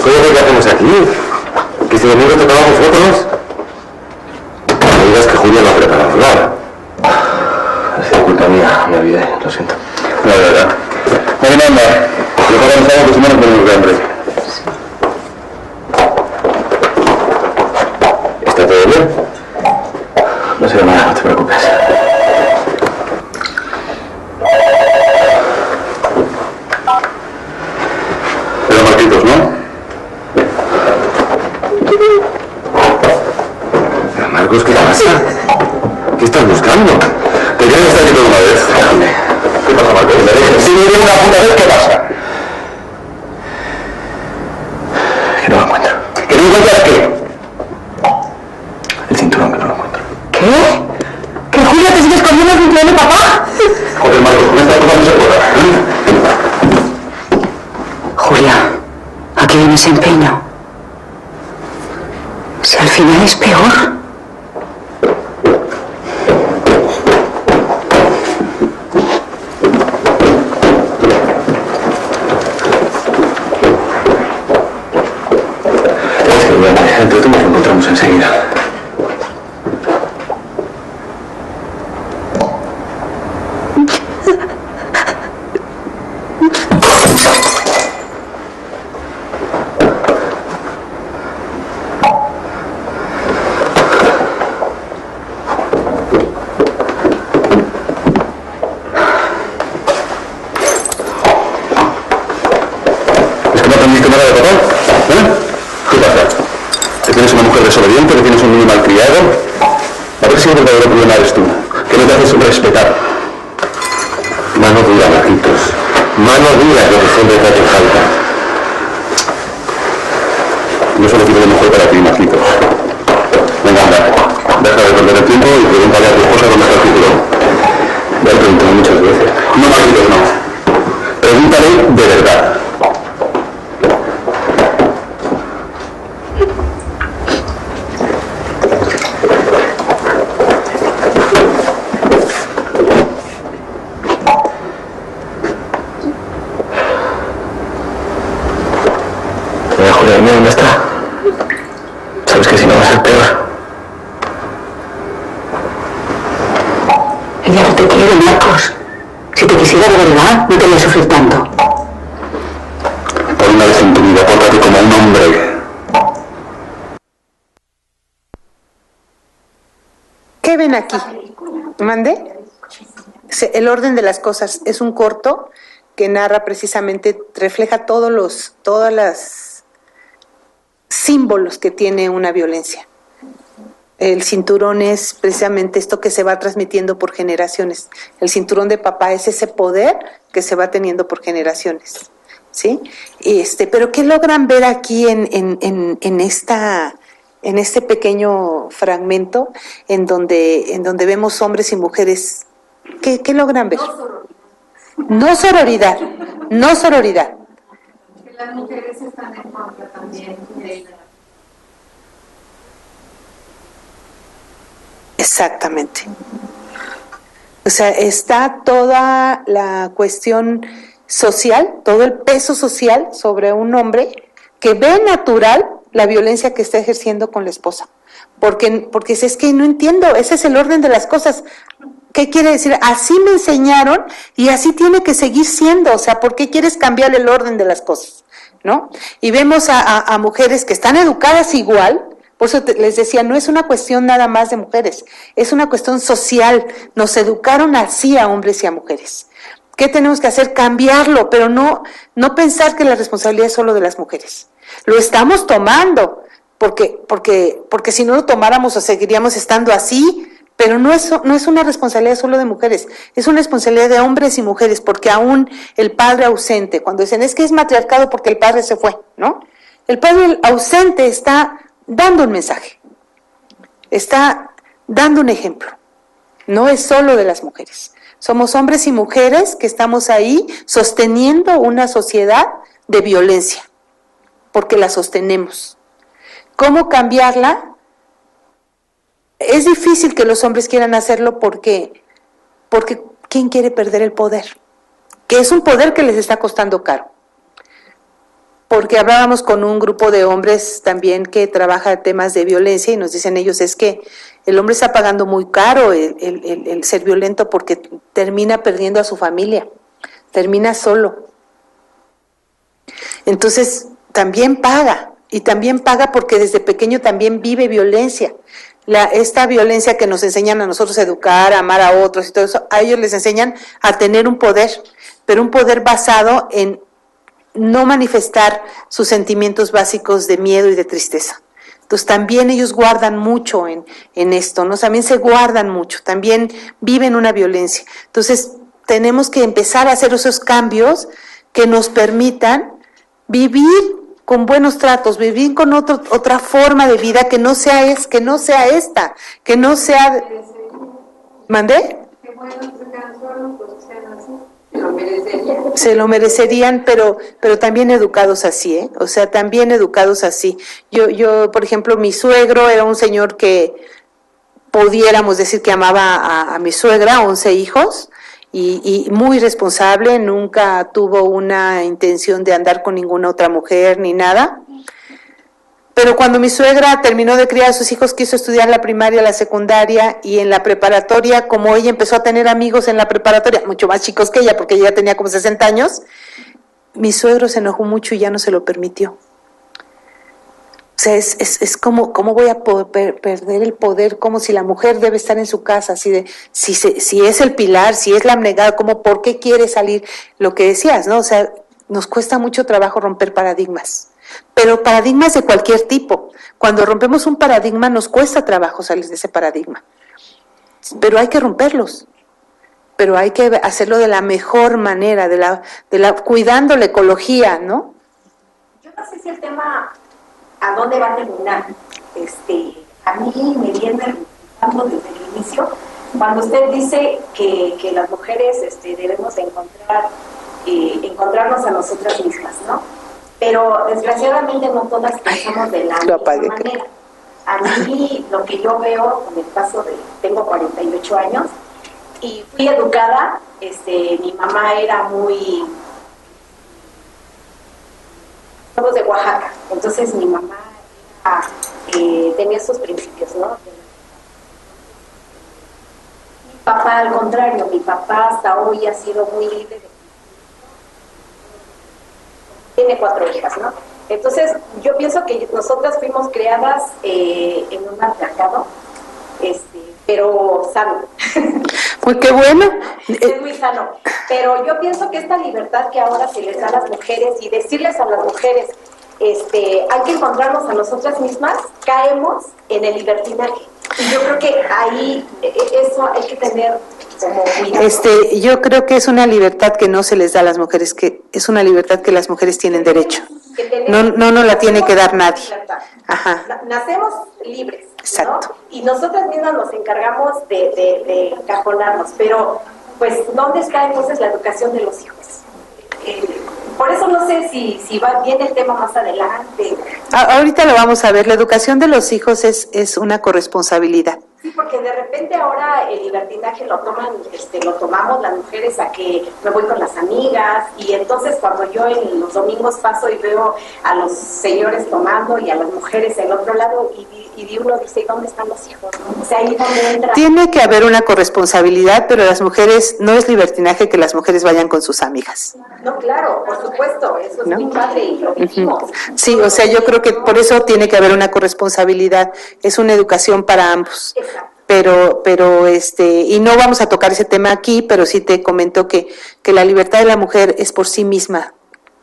¿Qué hacemos aquí? ¿Que este domingo tocábamos fotos? No digas que Julia no ha preparado nada. Ha sido culpa mía, me olvidé, lo siento. La verdad. Bueno, anda. Preparamos algo que se me no ponemos de hambre. Está todo No será nada, no te preocupes. Pero Marquitos, ¿no? Pero Marcos, ¿qué pasa? ¿Qué estás buscando? Te quedas estar aquí toda una vez. ¿Qué pasa, Marcos? Si no viene una puta vez, ¿qué pasa? Que no lo encuentro. ¿Que no encuentras qué? El cinturón, que no lo encuentro. ¿Qué? ¿Que Julia te sigue escondiendo el cinturón de papá? Joder, Marcos, con esta cosa no se puede. Julia, ¿a qué viene ese empeño? Si al final es peor. Entre todos nos encontramos enseguida. ¿Es que no aprendiste nada de papá? ¿Eh? ¿Qué pasa? ¿Que tienes una mujer desobediente, que tienes un niño malcriado? A ver si el verdadero problema eres tú, que no te haces respetar. Mano dura, Marquitos. Mano dura es lo que siempre te hace falta. Yo solo quiero lo mejor para ti, Marquitos. Venga, anda. Deja de perder el tiempo y pregúntale a tu esposa dónde está el cinturón. Ya lo he preguntado muchas veces. No, Marquitos, no. Pregúntale de verdad. Julia, ¿dónde está? Sabes que si no va a ser peor. Ella no te quiere, Marcos. Si te quisiera de verdad, no te haría sufrir tanto. Por una vez en tu vida, pórtate como un hombre. ¿Qué ven aquí? ¿Mande? El orden de las cosas es un corto que narra precisamente, refleja todos los símbolos que tiene una violencia. El cinturón es precisamente esto que se va transmitiendo por generaciones. El cinturón de papá es ese poder que se va teniendo por generaciones, ¿sí? Pero ¿qué logran ver aquí en este pequeño fragmento en donde vemos hombres y mujeres? ¿Qué logran ver? No sororidad, no sororidad. Que las mujeres están en contra también de la... Exactamente. O sea, está toda la cuestión social, todo el peso social sobre un hombre que ve natural la violencia que está ejerciendo con la esposa. Porque es que no entiendo, ese es el orden de las cosas. ¿Qué quiere decir? Así me enseñaron y así tiene que seguir siendo. O sea, ¿por qué quieres cambiar el orden de las cosas? ¿No? Y vemos a mujeres que están educadas igual. Por eso les decía, no es una cuestión nada más de mujeres, es una cuestión social. Nos educaron así a hombres y a mujeres. ¿Qué tenemos que hacer? Cambiarlo, pero no pensar que la responsabilidad es solo de las mujeres. Lo estamos tomando, porque si no lo tomáramos o seguiríamos estando así, pero no es una responsabilidad solo de mujeres, es una responsabilidad de hombres y mujeres, porque aún el padre ausente, cuando dicen es que es matriarcado porque el padre se fue, ¿no? El padre ausente está dando un mensaje, está dando un ejemplo, no es solo de las mujeres. Somos hombres y mujeres que estamos ahí sosteniendo una sociedad de violencia, porque la sostenemos. ¿Cómo cambiarla? Es difícil que los hombres quieran hacerlo porque ¿quién quiere perder el poder? Que es un poder que les está costando caro. Porque hablábamos con un grupo de hombres también que trabaja temas de violencia y nos dicen ellos es que el hombre está pagando muy caro el ser violento porque termina perdiendo a su familia, termina solo. Entonces también paga, y también paga porque desde pequeño también vive violencia. esta violencia que nos enseñan a nosotros a educar, a amar a otros y todo eso, a ellos les enseñan a tener un poder, pero un poder basado en no manifestar sus sentimientos básicos de miedo y de tristeza. Entonces también ellos guardan mucho en esto, ¿no? También se guardan mucho, también viven una violencia. Entonces tenemos que empezar a hacer esos cambios que nos permitan vivir con buenos tratos, vivir con otra forma de vida que no sea esta, que no sea... ¿Mandé? Qué bueno que sean solos, pues sean así. Se lo merecerían, pero también educados así, ¿eh? O sea, también educados así. Yo, por ejemplo, mi suegro era un señor que pudiéramos decir que amaba a mi suegra, 11 hijos, y muy responsable, nunca tuvo una intención de andar con ninguna otra mujer ni nada. Pero cuando mi suegra terminó de criar a sus hijos, quiso estudiar la primaria, la secundaria y en la preparatoria, como ella empezó a tener amigos en la preparatoria, mucho más chicos que ella, porque ella ya tenía como 60 años, mi suegro se enojó mucho y ya no se lo permitió. O sea, es como, ¿cómo voy a perder el poder? Como si la mujer debe estar en su casa, así de, si es el pilar, si es la abnegada, como, ¿por qué quiere salir? Lo que decías, ¿no? O sea, nos cuesta mucho trabajo romper paradigmas. Pero paradigmas de cualquier tipo. Cuando rompemos un paradigma nos cuesta trabajo salir de ese paradigma. Pero hay que romperlos. Pero hay que hacerlo de la mejor manera, cuidando la ecología, ¿no? Yo no sé si el tema a dónde va a terminar. A mí me viene resultando desde el inicio, cuando usted dice que las mujeres debemos de encontrarnos a nosotras mismas, ¿no? Pero desgraciadamente no todas pensamos de la misma manera. A mí lo que yo veo con el paso tengo 48 años y fui educada, mi mamá era somos de Oaxaca, entonces mi mamá tenía esos principios, ¿no? Mi papá al contrario, mi papá hasta hoy ha sido muy libre tiene 4 hijas, ¿no? Entonces, yo pienso que nosotras fuimos creadas en un matriarcado, pero sano. Pues qué bueno. Es muy sano. Pero yo pienso que esta libertad que ahora se les da a las mujeres y decirles a las mujeres, hay que encontrarnos a nosotras mismas, caemos en el libertinaje. Y yo creo que ahí eso hay que tener como cuidado. Yo creo que es una libertad que no se les da a las mujeres, que es una libertad que las mujeres tienen derecho. No la tiene que dar nadie. Ajá. Nacemos libres, exacto, ¿no? Y nosotras mismas nos encargamos de encajonarnos, pero pues ¿dónde está entonces la educación de los hijos? Por eso no sé si va bien el tema más adelante. Ahorita lo vamos a ver. La educación de los hijos es una corresponsabilidad. Sí, porque de repente ahora el libertinaje lo tomamos las mujeres a que me voy con las amigas y entonces cuando yo en los domingos paso y veo a los señores tomando y a las mujeres en otro lado y uno dice, ¿dónde están los hijos? ¿No? O sea, ahí donde entra. Tiene que haber una corresponsabilidad, pero las mujeres, no es libertinaje que las mujeres vayan con sus amigas. No, claro, por supuesto, eso es muy padre y lo dijimos. Sí, o sea, yo creo que por eso tiene que haber una corresponsabilidad, es una educación para ambos. Exacto. Pero y no vamos a tocar ese tema aquí, pero sí te comento que la libertad de la mujer es por sí misma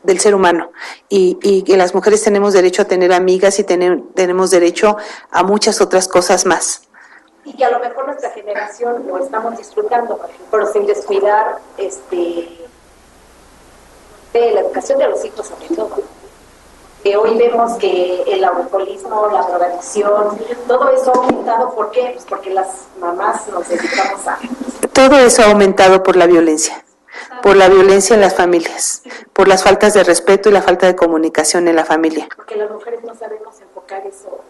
del ser humano y que las mujeres tenemos derecho a tener amigas y tenemos derecho a muchas otras cosas más. Y que a lo mejor nuestra generación lo estamos disfrutando, pero sin descuidar de la educación de los hijos sobre todo. Que hoy vemos que el alcoholismo, la drogadicción, todo eso ha aumentado. ¿Por qué? Pues porque las mamás nos dedicamos a... Todo eso ha aumentado por la violencia en las familias, por las faltas de respeto y la falta de comunicación en la familia. Porque las mujeres no sabemos enfocar eso.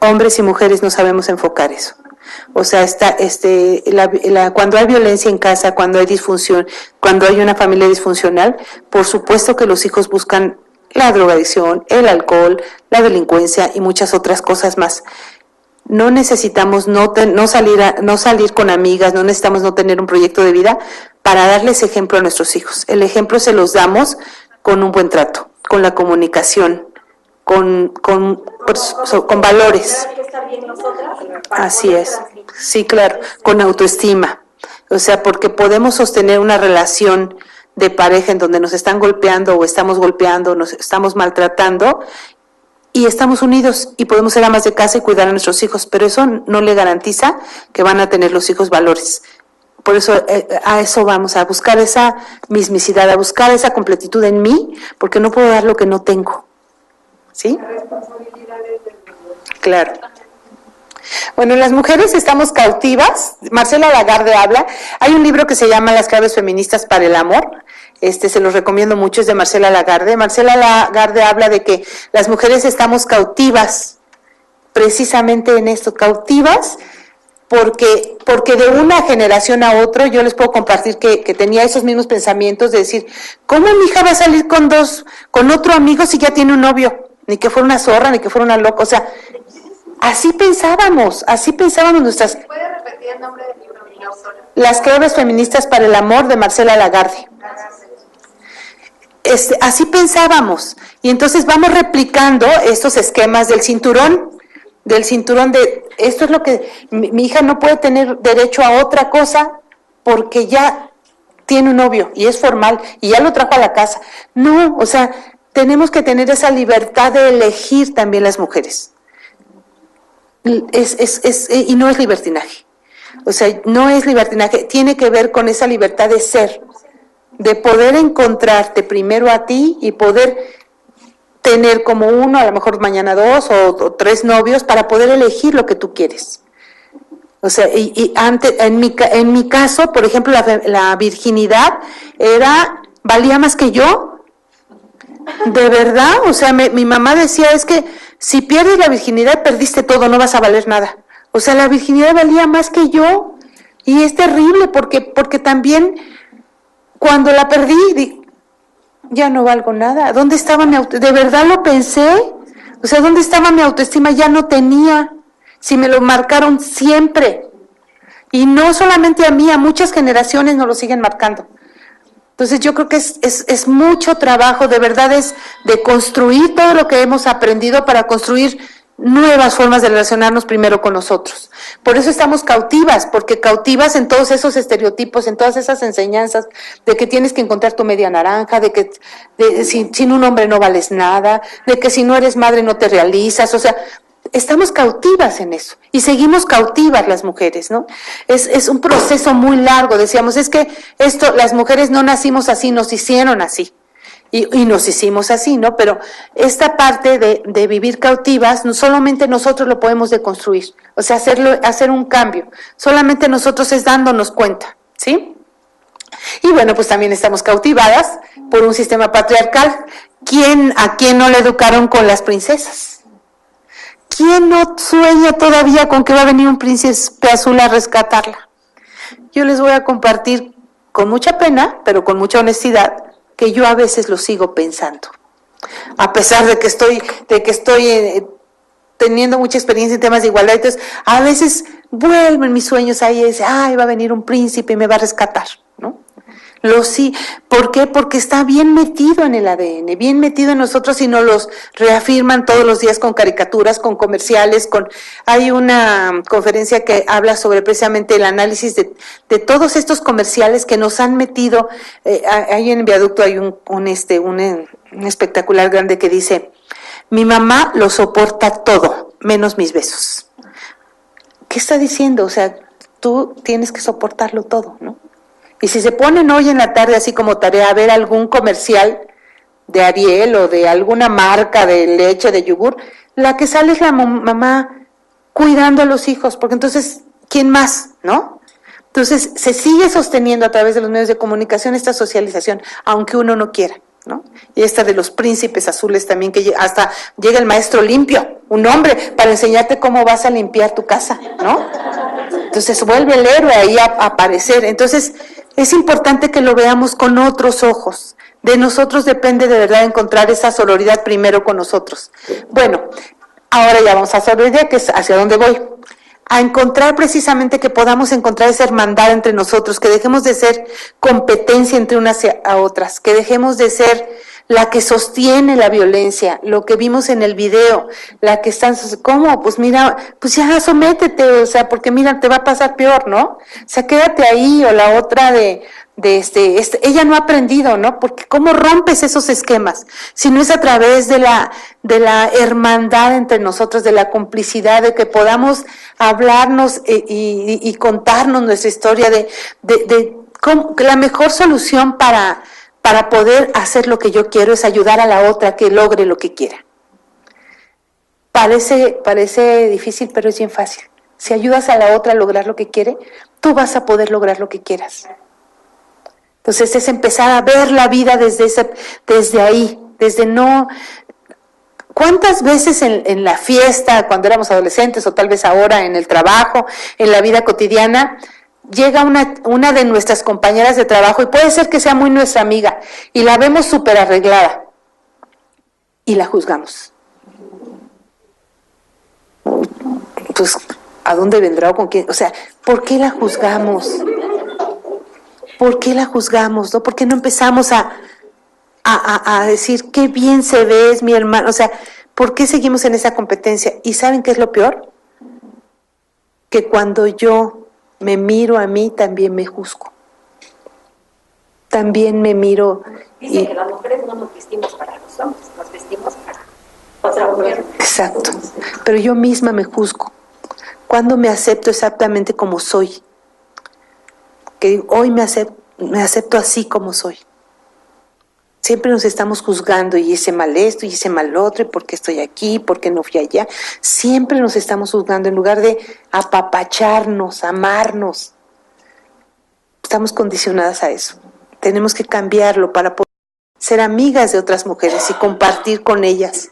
Hombres y mujeres no sabemos enfocar eso. O sea, cuando hay violencia en casa, cuando hay disfunción, cuando hay una familia disfuncional, por supuesto que los hijos buscan la drogadicción, el alcohol, la delincuencia y muchas otras cosas más. No necesitamos no salir con amigas, no necesitamos no tener un proyecto de vida para darles ejemplo a nuestros hijos. El ejemplo se los damos con un buen trato, con la comunicación, con valores. Hay que estar bien nosotras Así es, sí, claro, con autoestima. O sea, porque podemos sostener una relación de pareja en donde nos están golpeando o estamos golpeando, nos estamos maltratando y estamos unidos y podemos ser amas de casa y cuidar a nuestros hijos, pero eso no le garantiza que van a tener los hijos valores. Por eso a eso vamos, a buscar esa mismicidad, a buscar esa completitud en mí, porque no puedo dar lo que no tengo. ¿Sí? Claro. Bueno, las mujeres estamos cautivas. Marcela Lagarde habla. Hay un libro que se llama Las claves feministas para el amor. Se los recomiendo mucho, es de Marcela Lagarde. Marcela Lagarde habla de que las mujeres estamos cautivas, precisamente en esto, cautivas, porque de una generación a otra, yo les puedo compartir que tenía esos mismos pensamientos de decir, ¿cómo mi hija va a salir con otro amigo si ya tiene un novio? Ni que fuera una zorra, ni que fuera una loca, o sea, así pensábamos nuestras... ¿Puede repetir el nombre del libro? Las claves feministas para el amor, de Marcela Lagarde. Así pensábamos, y entonces vamos replicando estos esquemas del cinturón de, esto es lo que, mi hija no puede tener derecho a otra cosa porque ya tiene un novio, y es formal, y ya lo trajo a la casa. No, o sea, tenemos que tener esa libertad de elegir también las mujeres. Y no es libertinaje. O sea, no es libertinaje, tiene que ver con esa libertad de ser, de poder encontrarte primero a ti y poder tener como uno, a lo mejor mañana 2 o 3 novios para poder elegir lo que tú quieres. O sea, y antes, en mi caso, por ejemplo, la virginidad valía más que yo. De verdad, o sea, mi mamá decía, es que si pierdes la virginidad, perdiste todo, no vas a valer nada. O sea, la virginidad valía más que yo. Y es terrible porque también cuando la perdí, ya no valgo nada. ¿Dónde estaba mi autoestima? De verdad lo pensé. O sea, ¿dónde estaba mi autoestima? Ya no tenía. Si me lo marcaron siempre. Y no solamente a mí, a muchas generaciones nos lo siguen marcando. Entonces yo creo que es mucho trabajo, de verdad es de construir todo lo que hemos aprendido para construir nuevas formas de relacionarnos primero con nosotros. Por eso estamos cautivas, porque cautivas en todos esos estereotipos, en todas esas enseñanzas de que tienes que encontrar tu media naranja, de que sin un hombre no vales nada, de que si no eres madre no te realizas, o sea, estamos cautivas en eso y seguimos cautivas las mujeres, ¿no? Es un proceso muy largo, decíamos, es que las mujeres no nacimos así, nos hicieron así. Y nos hicimos así, ¿no? Pero esta parte de vivir cautivas, no solamente nosotros lo podemos deconstruir, o sea, hacer un cambio. Solamente nosotros es dándonos cuenta, ¿sí? Y bueno, pues también estamos cautivadas por un sistema patriarcal. ¿A quién no le educaron con las princesas? ¿Quién no sueña todavía con que va a venir un príncipe azul a rescatarla? Yo les voy a compartir con mucha pena, pero con mucha honestidad, que yo a veces lo sigo pensando. A pesar de que estoy teniendo mucha experiencia en temas de igualdad, entonces a veces vuelven mis sueños ahí y dicen, va a venir un príncipe y me va a rescatar, ¿no? ¿Por qué? Porque está bien metido en el ADN, bien metido en nosotros y nos los reafirman todos los días con caricaturas, con comerciales, hay una conferencia que habla sobre precisamente el análisis de todos estos comerciales que nos han metido. Ahí en Viaducto hay un espectacular grande que dice, mi mamá lo soporta todo, menos mis besos. ¿Qué está diciendo? O sea, tú tienes que soportarlo todo, ¿no? Y si se ponen hoy en la tarde así como tarea a ver algún comercial de Ariel o de alguna marca de leche, de yogur, la que sale es la mamá cuidando a los hijos, porque entonces, ¿quién más, no? Entonces, se sigue sosteniendo a través de los medios de comunicación esta socialización, aunque uno no quiera, ¿no? Y esta de los príncipes azules también, que hasta llega el maestro limpio, un hombre, para enseñarte cómo vas a limpiar tu casa, ¿no? Entonces vuelve el héroe ahí a aparecer. Entonces es importante que lo veamos con otros ojos. De nosotros depende de verdad encontrar esa sororidad primero con nosotros. Bueno, ahora ya vamos a sororidad, que es hacia dónde voy. A encontrar precisamente que podamos encontrar esa hermandad entre nosotros, que dejemos de ser competencia entre unas a otras, que dejemos de ser la que sostiene la violencia, lo que vimos en el video, la que están, ¿cómo? Pues mira, pues ya sométete, o sea, porque mira, te va a pasar peor, ¿no? O sea, quédate ahí, o la otra ella no ha aprendido, ¿no? Porque ¿cómo rompes esos esquemas? Si no es a través de la hermandad entre nosotros, de la complicidad, de que podamos hablarnos y contarnos nuestra historia, de cómo, que la mejor solución para poder hacer lo que yo quiero es ayudar a la otra que logre lo que quiera. Parece difícil, pero es bien fácil. Si ayudas a la otra a lograr lo que quiere, tú vas a poder lograr lo que quieras. Entonces es empezar a ver la vida desde ahí, desde no... ¿Cuántas veces en la fiesta, cuando éramos adolescentes, o tal vez ahora en el trabajo, en la vida cotidiana, llega una de nuestras compañeras de trabajo, y puede ser que sea muy nuestra amiga, y la vemos súper arreglada, y la juzgamos? Pues, ¿a dónde vendrá o con quién? O sea, ¿por qué la juzgamos? ¿Por qué la juzgamos? ¿No? ¿Por qué no empezamos a decir qué bien se ve, es mi hermano? O sea, ¿por qué seguimos en esa competencia? ¿Y saben qué es lo peor? Que cuando yo me miro a mí, también me juzgo. También me miro. Dice que las mujeres no nos vestimos para los hombres, nos vestimos para otra mujer. Exacto. Pero yo misma me juzgo. Cuando me acepto exactamente como soy. Que hoy me acepto así como soy. Siempre nos estamos juzgando, y hice mal esto, y hice mal otro, y por qué estoy aquí, por qué no fui allá. Siempre nos estamos juzgando en lugar de apapacharnos, amarnos. Estamos condicionadas a eso. Tenemos que cambiarlo para poder ser amigas de otras mujeres y compartir con ellas.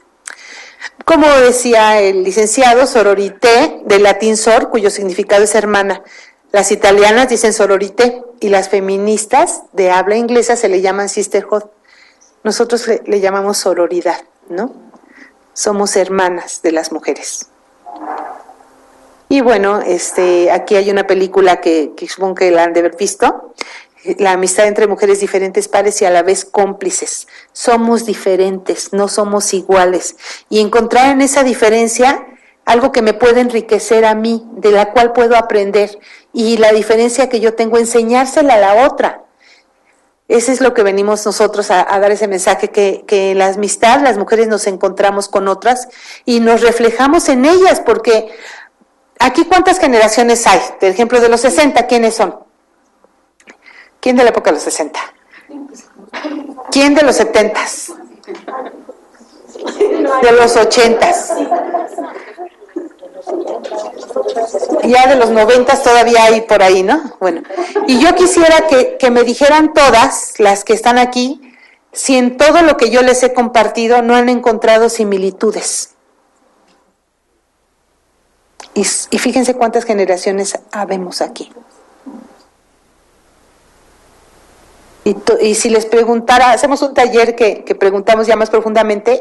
Como decía el licenciado, sororité, del latín sor, cuyo significado es hermana. Las italianas dicen sororité, y las feministas de habla inglesa se le llaman sisterhood. Nosotros le llamamos sororidad, ¿no? Somos hermanas de las mujeres. Y bueno, aquí hay una película que supongo que la han de haber visto, la amistad entre mujeres diferentes pares y a la vez cómplices. Somos diferentes, no somos iguales. Y encontrar en esa diferencia algo que me puede enriquecer a mí, de la cual puedo aprender. Y la diferencia que yo tengo, enseñársela a la otra. Ese es lo que venimos nosotros a dar ese mensaje, que en la amistad las mujeres nos encontramos con otras y nos reflejamos en ellas, porque aquí ¿cuántas generaciones hay? Por ejemplo, de los 60, ¿quiénes son? ¿Quién de la época de los 60? ¿Quién de los 70? De los 80. Ya de los 90 todavía hay por ahí, ¿no? Bueno, y yo quisiera que me dijeran todas las que están aquí, si en todo lo que yo les he compartido no han encontrado similitudes. Y fíjense cuántas generaciones habemos aquí. Y si les preguntara, hacemos un taller que preguntamos ya más profundamente,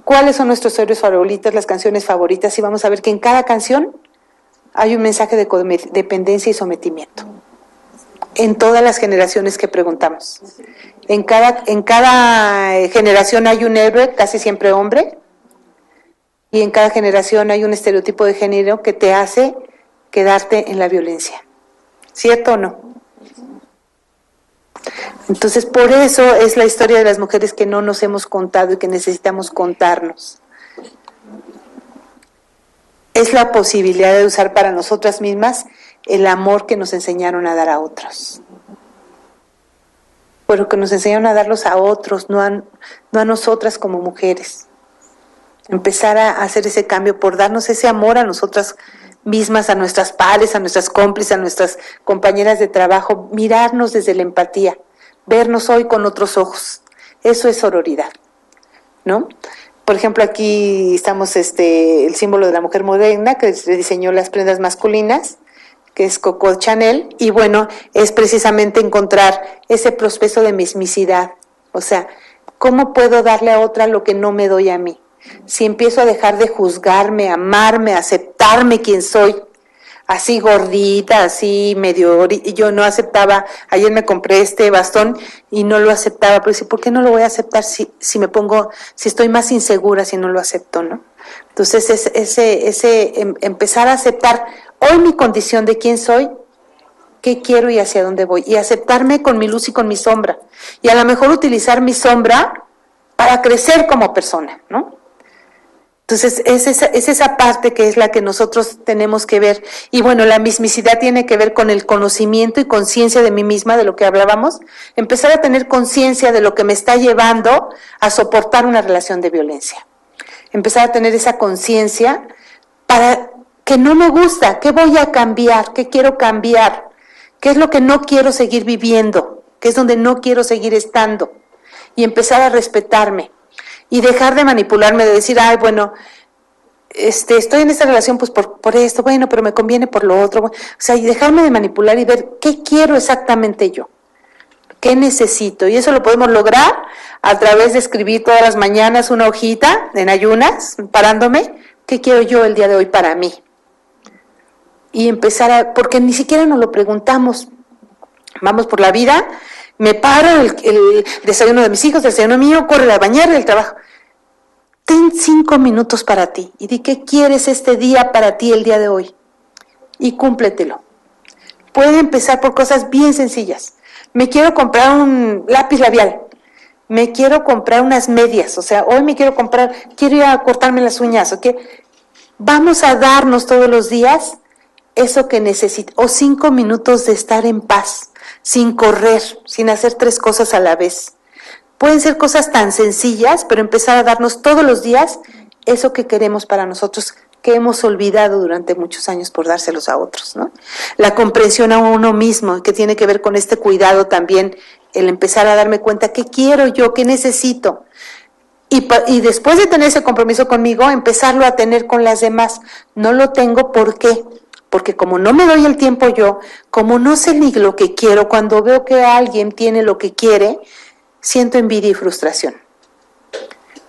¿cuáles son nuestros héroes favoritos, las canciones favoritas? Y vamos a ver que en cada canción hay un mensaje de dependencia y sometimiento. En todas las generaciones que preguntamos. En cada generación hay un héroe, casi siempre hombre, y en cada generación hay un estereotipo de género que te hace quedarte en la violencia. ¿Cierto o no? Entonces, por eso es la historia de las mujeres que no nos hemos contado y que necesitamos contarnos. Es la posibilidad de usar para nosotras mismas el amor que nos enseñaron a dar a otros. Pero que nos enseñaron a darlos a otros, no a nosotras como mujeres. Empezar a hacer ese cambio por darnos ese amor a nosotras mismas, a nuestras pares, a nuestras cómplices, a nuestras compañeras de trabajo, mirarnos desde la empatía, vernos hoy con otros ojos. Eso es sororidad, ¿no? Por ejemplo, aquí estamos el símbolo de la mujer moderna que diseñó las prendas masculinas, que es Coco Chanel, y bueno, es precisamente encontrar ese proceso de mismicidad. O sea, ¿cómo puedo darle a otra lo que no me doy a mí? Si empiezo a dejar de juzgarme, amarme, aceptarme quien soy, así gordita, así medio, y yo no aceptaba. Ayer me compré este bastón y no lo aceptaba, pero decía, ¿por qué no lo voy a aceptar si estoy más insegura si no lo acepto, ¿no? Entonces empezar a aceptar hoy mi condición de quién soy, qué quiero y hacia dónde voy, y aceptarme con mi luz y con mi sombra, y a lo mejor utilizar mi sombra para crecer como persona, ¿no? Entonces es esa parte que es la que nosotros tenemos que ver. Y bueno, la mismicidad tiene que ver con el conocimiento y conciencia de mí misma, de lo que hablábamos, empezar a tener conciencia de lo que me está llevando a soportar una relación de violencia, empezar a tener esa conciencia para que no me gusta, qué voy a cambiar, qué quiero cambiar, qué es lo que no quiero seguir viviendo, qué es donde no quiero seguir estando, y empezar a respetarme y dejar de manipularme, de decir, ay, bueno, estoy en esta relación pues por esto, bueno, pero me conviene por lo otro, o sea, y dejarme de manipular y ver qué quiero exactamente yo, qué necesito, y eso lo podemos lograr a través de escribir todas las mañanas una hojita en ayunas, parándome, qué quiero yo el día de hoy para mí, y empezar porque ni siquiera nos lo preguntamos, vamos por la vida, me paro, el desayuno de mis hijos, el desayuno mío, corre a bañar, el trabajo. Ten 5 minutos para ti y di qué quieres este día para ti el día de hoy y cúmpletelo. Puede empezar por cosas bien sencillas. Me quiero comprar un lápiz labial, me quiero comprar unas medias, o sea, hoy quiero ir a cortarme las uñas, ¿ok? Vamos a darnos todos los días eso que necesito, o 5 minutos de estar en paz, sin correr, sin hacer 3 cosas a la vez. Pueden ser cosas tan sencillas, pero empezar a darnos todos los días eso que queremos para nosotros, que hemos olvidado durante muchos años por dárselos a otros, ¿no? La comprensión a uno mismo, que tiene que ver con este cuidado también, el empezar a darme cuenta qué quiero yo, qué necesito. Y después de tener ese compromiso conmigo, empezarlo a tener con las demás. No lo tengo, ¿por qué? Porque como no me doy el tiempo yo, como no sé ni lo que quiero, cuando veo que alguien tiene lo que quiere, siento envidia y frustración.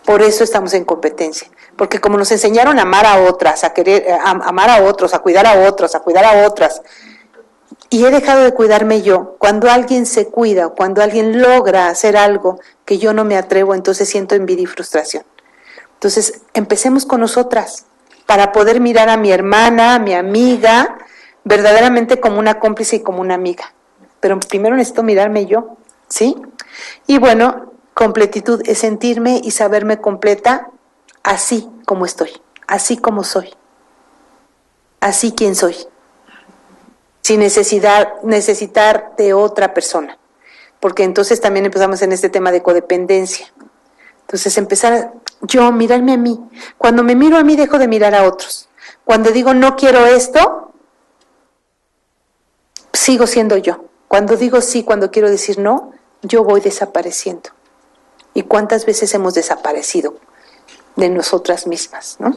Por eso estamos en competencia. Porque como nos enseñaron a amar a otras, a querer amar a otros, a cuidar a otros, a cuidar a otras, y he dejado de cuidarme yo, cuando alguien se cuida, cuando alguien logra hacer algo que yo no me atrevo, entonces siento envidia y frustración. Entonces, empecemos con nosotras, para poder mirar a mi hermana, a mi amiga, verdaderamente como una cómplice y como una amiga. Pero primero necesito mirarme yo, ¿sí? Y bueno, completitud es sentirme y saberme completa así como estoy, así como soy, así quien soy, sin necesitar de otra persona. Porque entonces también empezamos en este tema de codependencia. Entonces empezar yo, mirarme a mí. Cuando me miro a mí, dejo de mirar a otros. Cuando digo no quiero esto, sigo siendo yo. Cuando digo sí, cuando quiero decir no, yo voy desapareciendo. ¿Y cuántas veces hemos desaparecido de nosotras mismas, no?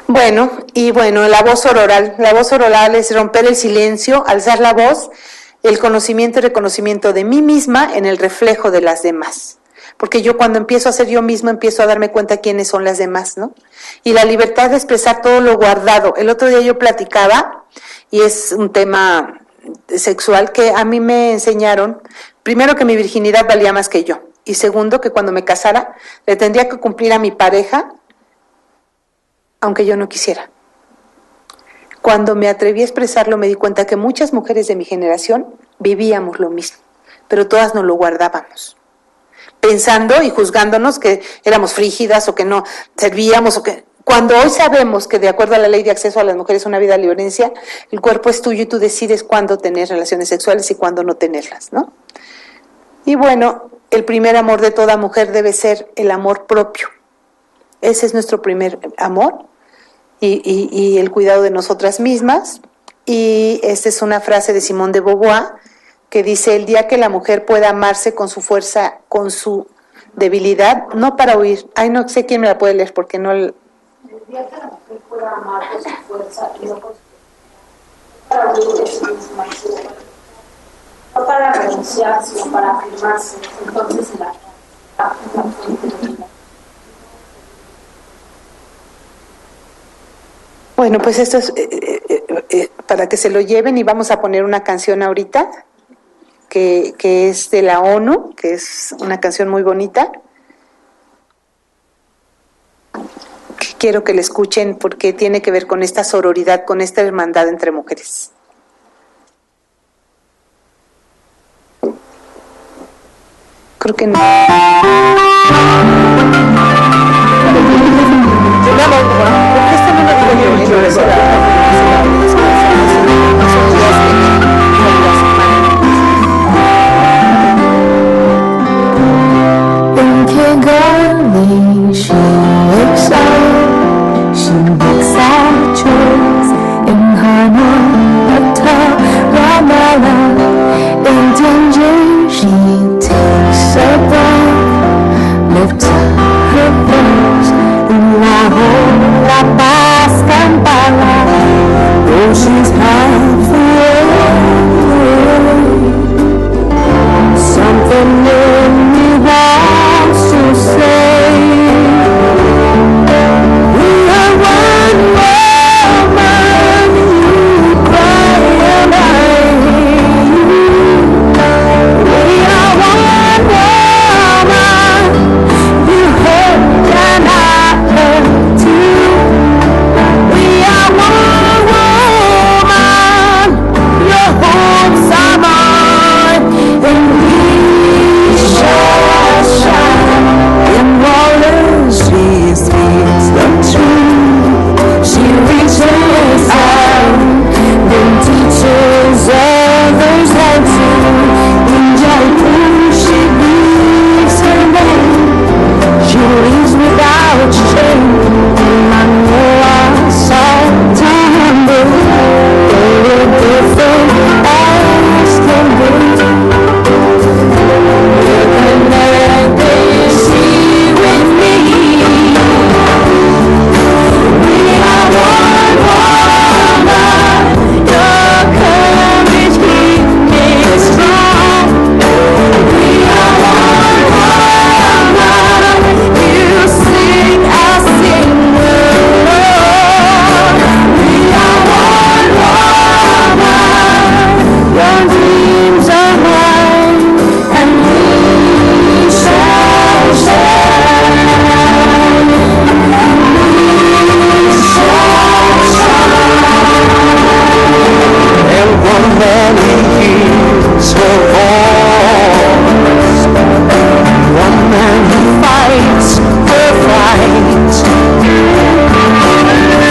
Bueno, la voz oral. La voz oral es romper el silencio, alzar la voz, el conocimiento y reconocimiento de mí misma en el reflejo de las demás. Porque yo cuando empiezo a ser yo misma, empiezo a darme cuenta quiénes son las demás, ¿no? Y la libertad de expresar todo lo guardado. El otro día yo platicaba, y es un tema sexual, que a mí me enseñaron, primero que mi virginidad valía más que yo, y segundo que cuando me casara, le tendría que cumplir a mi pareja, aunque yo no quisiera. Cuando me atreví a expresarlo, me di cuenta que muchas mujeres de mi generación vivíamos lo mismo, pero todas nos lo guardábamos, pensando y juzgándonos que éramos frígidas o que no servíamos o que... Cuando hoy sabemos que de acuerdo a la ley de acceso a las mujeres a una vida de violencia, el cuerpo es tuyo y tú decides cuándo tener relaciones sexuales y cuándo no tenerlas, ¿no? Y bueno, el primer amor de toda mujer debe ser el amor propio. Ese es nuestro primer amor y el cuidado de nosotras mismas. Y esta es una frase de Simone de Beauvoir que dice: el día que la mujer pueda amarse con su fuerza, con su debilidad, no para huir. Ay, no sé quién me la puede leer porque no... El día que la mujer pueda amar con su fuerza y no con su... para huir de sí misma, no para renunciar, sino para afirmarse. Entonces la fuente de vida. Bueno, pues esto es para que se lo lleven y vamos a poner una canción ahorita que es de la ONU, que es una canción muy bonita. Quiero que la escuchen porque tiene que ver con esta sororidad, con esta hermandad entre mujeres. Creo que no. In Kigali, she wakes up, she makes our choice. In Hanata, Ramallah, in danger, she takes a breath, lifts up her voice, in La Paz, Kampala, though she's halfway. Something in me wants to say, we are one woman, you cry and I hear you. We are one woman, you hurt and I hurt too. We are one woman, your hopes are mine, and we shall shine. In Wallace, she speaks the truth. She reaches out, then teaches others how to. In Jaipur, she breathes her name. She leaves without shame. Emmanuel, salt and humble, they were different as can be. Your dreams are mine, and we shall shine. We shall shine. And one man hears her voice, one man who fights her fight.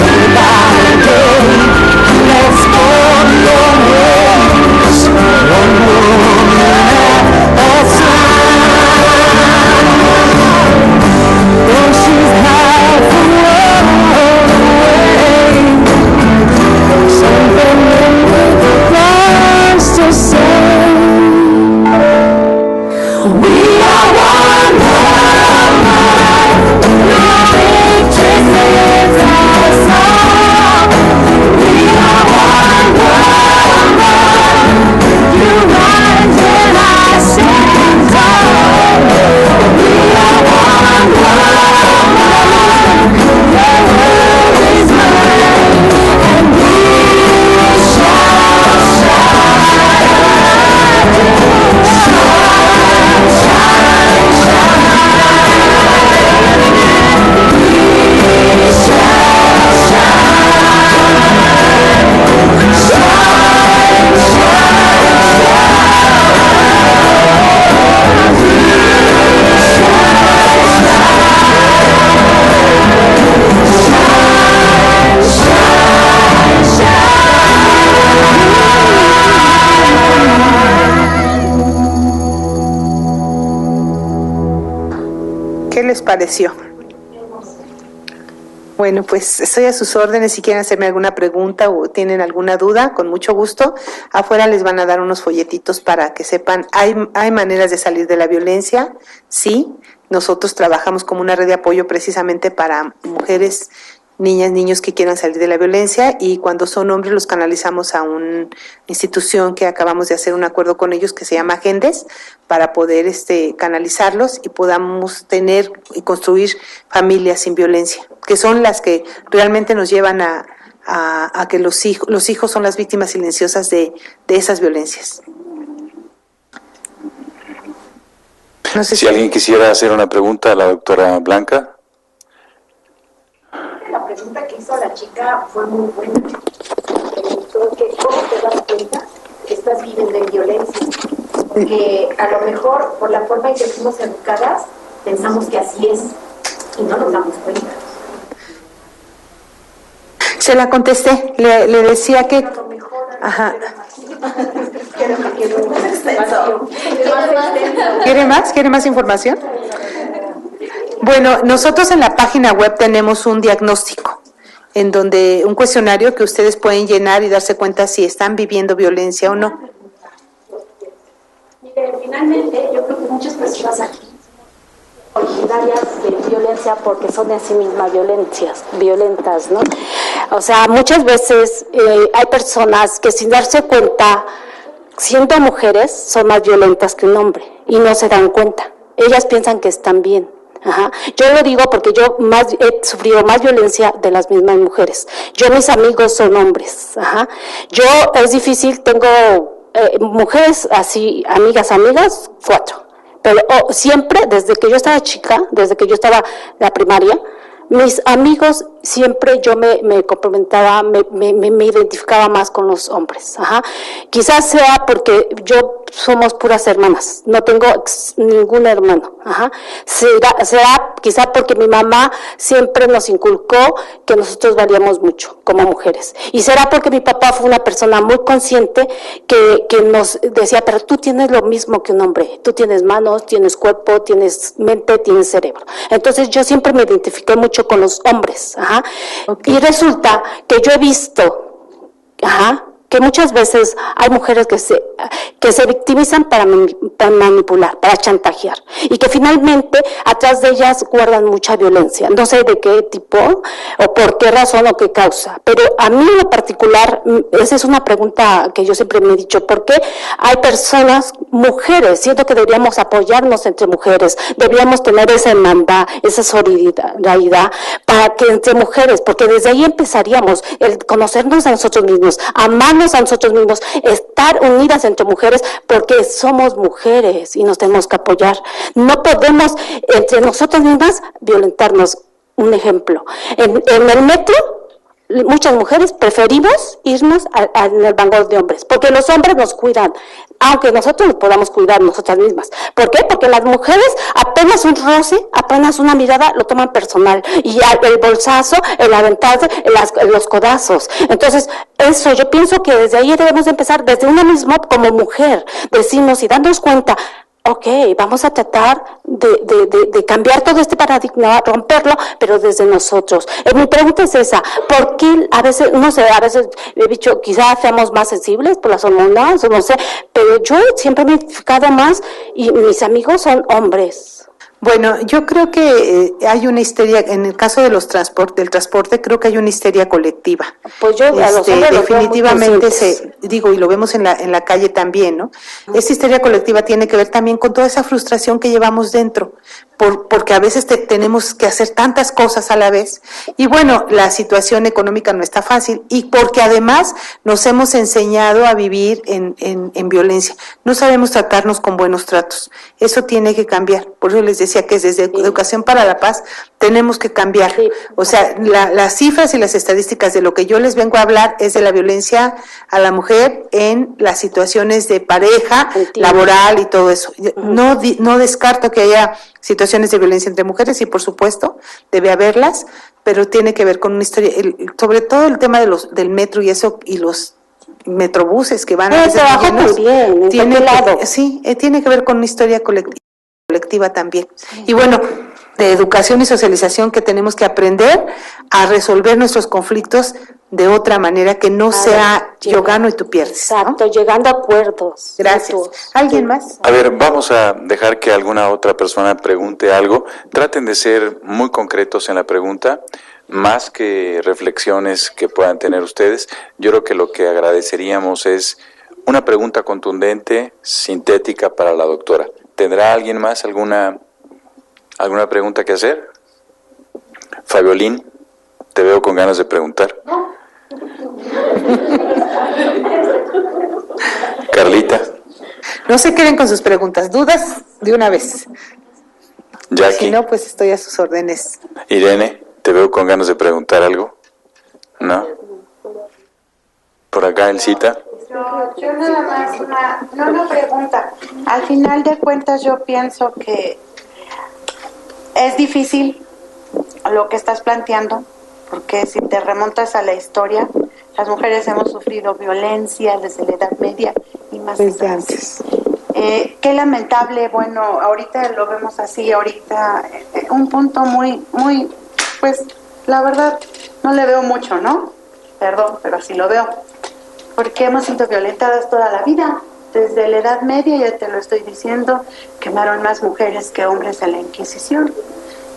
Day by day, let's go your ways. One woman at a time. Though she's half the world away, something in me wants to say, we are one woman. Your victory is our song. We are one woman. You rise and I stand tall. We are one woman. The world is mine, and we shall shine. Shine, shine, shine. We shall shine. Shine, ¿Qué les pareció? Bueno, pues estoy a sus órdenes si quieren hacerme alguna pregunta o tienen alguna duda, con mucho gusto. Afuera les van a dar unos folletitos para que sepan, hay maneras de salir de la violencia, sí. Nosotros trabajamos como una red de apoyo precisamente para mujeres, niñas, niños que quieran salir de la violencia, y cuando son hombres los canalizamos a una institución que acabamos de hacer un acuerdo con ellos que se llama Gendes, para poder canalizarlos y podamos tener y construir familias sin violencia, que son las que realmente nos llevan a a que los hijos son las víctimas silenciosas de esas violencias. No sé si alguien quisiera hacer una pregunta a la doctora Blanca. La pregunta que hizo la chica fue muy buena. Preguntó que cómo te das cuenta que estás viviendo en violencia. Porque a lo mejor, por la forma en que fuimos educadas, pensamos que así es y no nos damos cuenta. Se la contesté, le decía que... Ajá. ¿Quiere más información? Bueno, nosotros en la página web tenemos un diagnóstico, en donde un cuestionario que ustedes pueden llenar y darse cuenta si están viviendo violencia o no. Finalmente, yo creo que muchas personas aquí son originarias de violencia porque son en sí mismas violentas, ¿no? O sea, muchas veces hay personas que sin darse cuenta, siendo mujeres, son más violentas que un hombre y no se dan cuenta. Ellas piensan que están bien. Ajá. Yo lo digo porque yo he sufrido más violencia de las mismas mujeres. Mis amigos son hombres. Ajá. Es difícil, tengo mujeres así, amigas, 4. Pero siempre, desde que yo estaba chica, desde que yo estaba en la primaria, mis amigos siempre yo me complementaba, me identificaba más con los hombres. Ajá. Quizás sea porque somos puras hermanas, no tengo ningún hermano. Ajá. Será quizá porque mi mamá siempre nos inculcó que nosotros valíamos mucho como mujeres. Y será porque mi papá fue una persona muy consciente que nos decía, pero tú tienes lo mismo que un hombre, tú tienes manos, tienes cuerpo, tienes mente, tienes cerebro. Entonces yo siempre me identifiqué mucho con los hombres. Ajá. Okay. Y resulta que yo he visto, que muchas veces hay mujeres que se victimizan para manipular, para chantajear, y que finalmente atrás de ellas guardan mucha violencia. No sé de qué tipo, o por qué razón o qué causa, pero a mí en lo particular, esa es una pregunta que yo siempre me he dicho, ¿por qué hay personas, mujeres? Siento que deberíamos apoyarnos entre mujeres, deberíamos tener esa hermandad, esa solidaridad, para que entre mujeres, porque desde ahí empezaríamos, el conocernos a nosotros mismos, amarnos a nosotros mismos, estar unidas entre mujeres, porque somos mujeres y nos tenemos que apoyar. No podemos entre nosotras mismas violentarnos. Un ejemplo, en el metro, muchas mujeres preferimos irnos en el vagón de hombres, porque los hombres nos cuidan, aunque nosotros nos podamos cuidar nosotras mismas. ¿Por qué? Porque las mujeres apenas un roce, apenas una mirada lo toman personal, y el bolsazo, el aventazo, los codazos. Entonces, eso yo pienso que desde ahí debemos de empezar, desde uno mismo como mujer, decirnos y darnos cuenta, ok, vamos a tratar de cambiar todo este paradigma, romperlo, pero desde nosotros. Mi pregunta es esa, ¿por qué a veces, no sé, a veces he dicho, quizás seamos más sensibles por las hormonas, no sé, pero yo siempre me he identificado más y mis amigos son hombres? Bueno, yo creo que hay una histeria, en el caso de del transporte, creo que hay una histeria colectiva. Pues yo a los hombres definitivamente y lo vemos en la calle también, ¿no? Esa histeria colectiva tiene que ver también con toda esa frustración que llevamos dentro, porque a veces tenemos que hacer tantas cosas a la vez, y bueno, la situación económica no está fácil, y porque además nos hemos enseñado a vivir en violencia. No sabemos tratarnos con buenos tratos. Eso tiene que cambiar. Por eso les decía que desde Educación para la Paz tenemos que cambiar. O sea, las cifras y las estadísticas de lo que yo les vengo a hablar es de la violencia a la mujer en las situaciones de pareja, laboral y todo eso. No descarto que haya situaciones de violencia entre mujeres, y por supuesto debe haberlas, pero tiene que ver con una historia, sobre todo el tema del metro y eso, y los metrobuses que van a tiene que ver con una historia colectiva también. Y bueno, de educación y socialización, que tenemos que aprender a resolver nuestros conflictos de otra manera, que no sea yo gano y tú pierdes. Exacto, ¿no? Llegando a acuerdos. Gracias. ¿Alguien más? A ver, vamos a dejar que alguna otra persona pregunte algo. Traten de ser muy concretos en la pregunta, más que reflexiones que puedan tener ustedes. Yo creo que lo que agradeceríamos es una pregunta contundente, sintética para la doctora. ¿Tendrá alguien más alguna pregunta que hacer? Fabiolín, te veo con ganas de preguntar. Carlita, No se queden con sus preguntas, dudas de una vez. Jackie, Si no, pues estoy a sus órdenes. Irene, te veo con ganas de preguntar algo. ¿No? Por acá, Elcita. Yo nada más una pregunta. Al final de cuentas yo pienso que es difícil lo que estás planteando, porque si te remontas a la historia, las mujeres hemos sufrido violencia desde la Edad Media y más Desde antes. Qué lamentable, bueno, ahorita lo vemos así, ahorita un punto muy, pues la verdad no le veo mucho, ¿no? Perdón, pero así lo veo. Porque hemos sido violentadas toda la vida. Desde la Edad Media, ya te lo estoy diciendo, quemaron más mujeres que hombres en la Inquisición.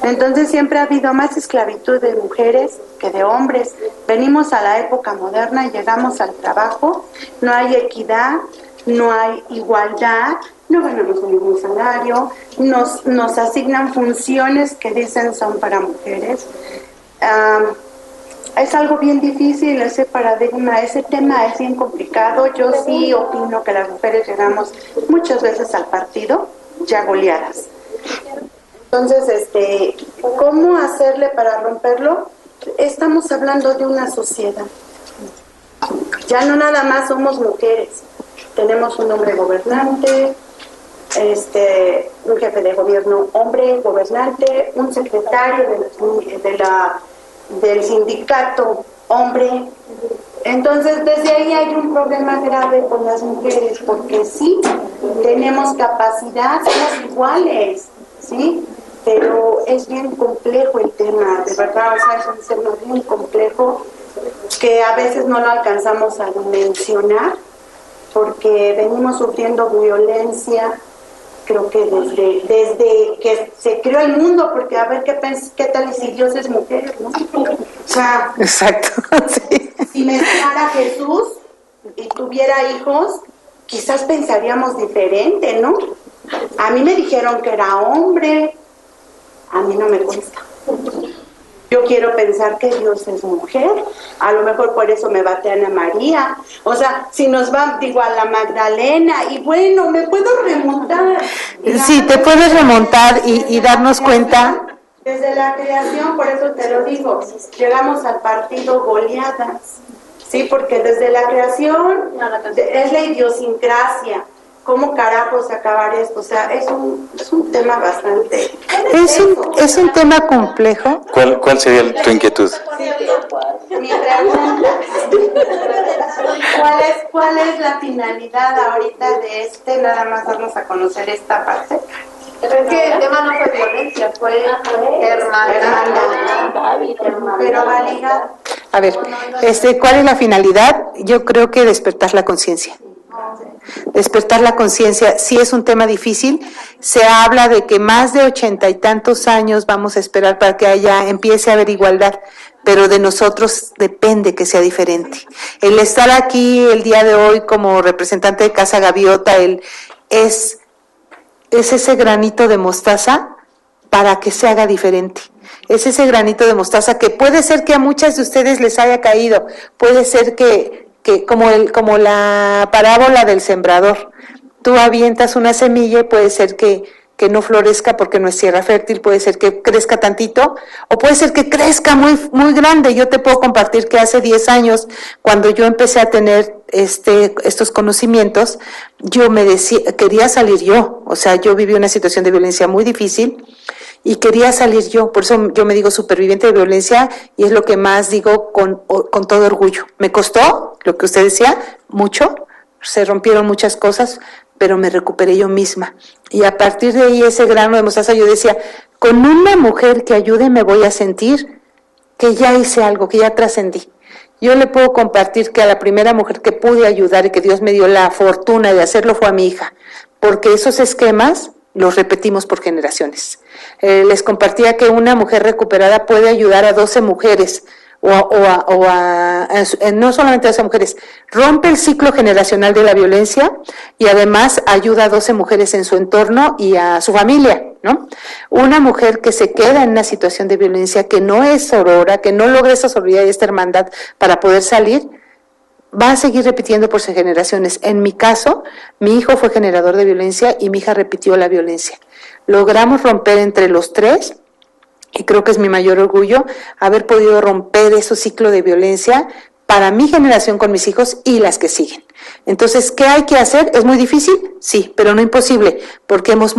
Entonces siempre ha habido más esclavitud de mujeres que de hombres. Venimos a la época moderna y llegamos al trabajo, no hay equidad, no hay igualdad, no ganamos el mismo salario, nos asignan funciones que dicen son para mujeres. Es algo bien difícil ese paradigma, ese tema es bien complicado. Yo sí opino que las mujeres llegamos muchas veces al partido ya goleadas. Entonces, ¿cómo hacerle para romperlo? Estamos hablando de una sociedad. Ya no nada más somos mujeres. Tenemos un hombre gobernante, un jefe de gobierno hombre gobernante, un secretario del sindicato hombre. Entonces desde ahí hay un problema grave con las mujeres, porque sí tenemos capacidad, somos iguales, ¿sí? Pero es bien complejo el tema, de verdad, o sea, es un tema bien complejo que a veces no lo alcanzamos a dimensionar, porque venimos sufriendo violencia, creo que desde que se creó el mundo, porque a ver qué tal y si Dios es mujer, ¿no? O sea, exacto, sí. Si me dejara Jesús y tuviera hijos, quizás pensaríamos diferente, ¿no? A mí me dijeron que era hombre, a mí no me consta. Yo quiero pensar que Dios es mujer, a lo mejor por eso me batean a María, o sea, si nos va, digo, a la Magdalena, y bueno, me puedo remontar. Sí, te puedes remontar y darnos cuenta. Desde la creación, por eso te lo digo, llegamos al partido goleadas, sí, porque desde la creación es la idiosincrasia. ¿Cómo carajos acabar esto? O sea, es un tema bastante... Es un tema complejo. ¿Cuál sería tu inquietud? Mi pregunta, ¿cuál es la finalidad ahorita de nada más darnos a conocer esta parte? Pero es que el tema no fue violencia, fue hermandad. Pero va ligado. A ver, ¿cuál es la finalidad? Yo creo que despertar la conciencia. Despertar la conciencia, sí es un tema difícil. Se habla de que más de 80 y tantos años vamos a esperar para que empiece a haber igualdad, pero de nosotros depende que sea diferente. El estar aquí el día de hoy como representante de Casa Gaviota, es ese granito de mostaza para que se haga diferente. Es ese granito de mostaza que puede ser que a muchas de ustedes les haya caído, puede ser que como la parábola del sembrador, tú avientas una semilla y puede ser que no florezca porque no es tierra fértil, puede ser que crezca tantito, o puede ser que crezca muy, muy grande. Yo te puedo compartir que hace 10 años, cuando yo empecé a tener estos conocimientos, yo quería salir yo, o sea, yo viví una situación de violencia muy difícil, y quería salir yo, por eso yo me digo superviviente de violencia, y es lo que más digo con todo orgullo. Me costó, lo que usted decía, mucho, se rompieron muchas cosas, pero me recuperé yo misma. Y a partir de ahí, ese grano de mostaza, yo decía, con una mujer que ayude me voy a sentir que ya hice algo, que ya trascendí. Yo le puedo compartir que a la primera mujer que pude ayudar y que Dios me dio la fortuna de hacerlo fue a mi hija, porque esos esquemas los repetimos por generaciones. Les compartía que una mujer recuperada puede ayudar a 12 mujeres no solamente a esas mujeres, rompe el ciclo generacional de la violencia y además ayuda a 12 mujeres en su entorno y a su familia, ¿no? Una mujer que se queda en una situación de violencia, que no es sorora, que no logra esa sororidad y esta hermandad para poder salir, va a seguir repitiendo por sus generaciones. En mi caso, mi hijo fue generador de violencia y mi hija repitió la violencia. Logramos romper entre los tres, y creo que es mi mayor orgullo haber podido romper ese ciclo de violencia para mi generación con mis hijos y las que siguen. Entonces, ¿qué hay que hacer? ¿Es muy difícil? Sí, pero no imposible, porque somos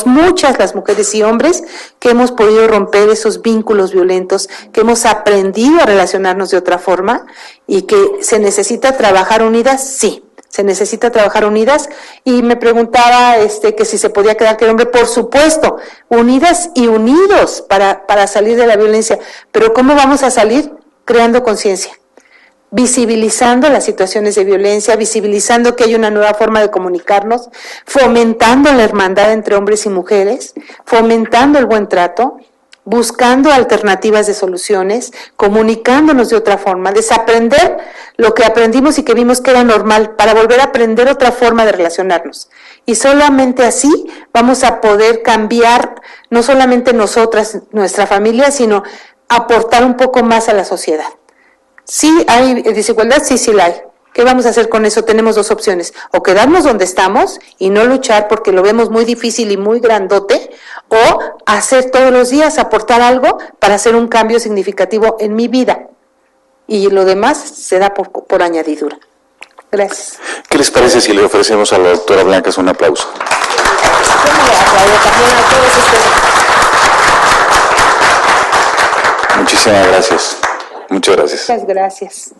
muchas las mujeres y hombres que hemos podido romper esos vínculos violentos, que hemos aprendido a relacionarnos de otra forma y que se necesita trabajar unidas, sí. Se necesita trabajar unidas, y me preguntaba que si se podía quedar que el hombre, por supuesto, unidas y unidos para salir de la violencia. Pero ¿cómo vamos a salir? Creando conciencia, visibilizando las situaciones de violencia, visibilizando que hay una nueva forma de comunicarnos, fomentando la hermandad entre hombres y mujeres, fomentando el buen trato, buscando alternativas de soluciones, comunicándonos de otra forma, desaprender lo que aprendimos y que vimos que era normal, para volver a aprender otra forma de relacionarnos. Y solamente así vamos a poder cambiar, no solamente nosotras, nuestra familia, sino aportar un poco más a la sociedad. ¿Sí hay desigualdad? Sí la hay. ¿Qué vamos a hacer con eso? Tenemos dos opciones: o quedarnos donde estamos y no luchar porque lo vemos muy difícil y muy grandote, o hacer todos los días, aportar algo para hacer un cambio significativo en mi vida. Y lo demás se da por añadidura. Gracias. ¿Qué les parece si le ofrecemos a la doctora Blancas un aplauso? Muchísimas gracias. Muchas gracias. Muchas gracias.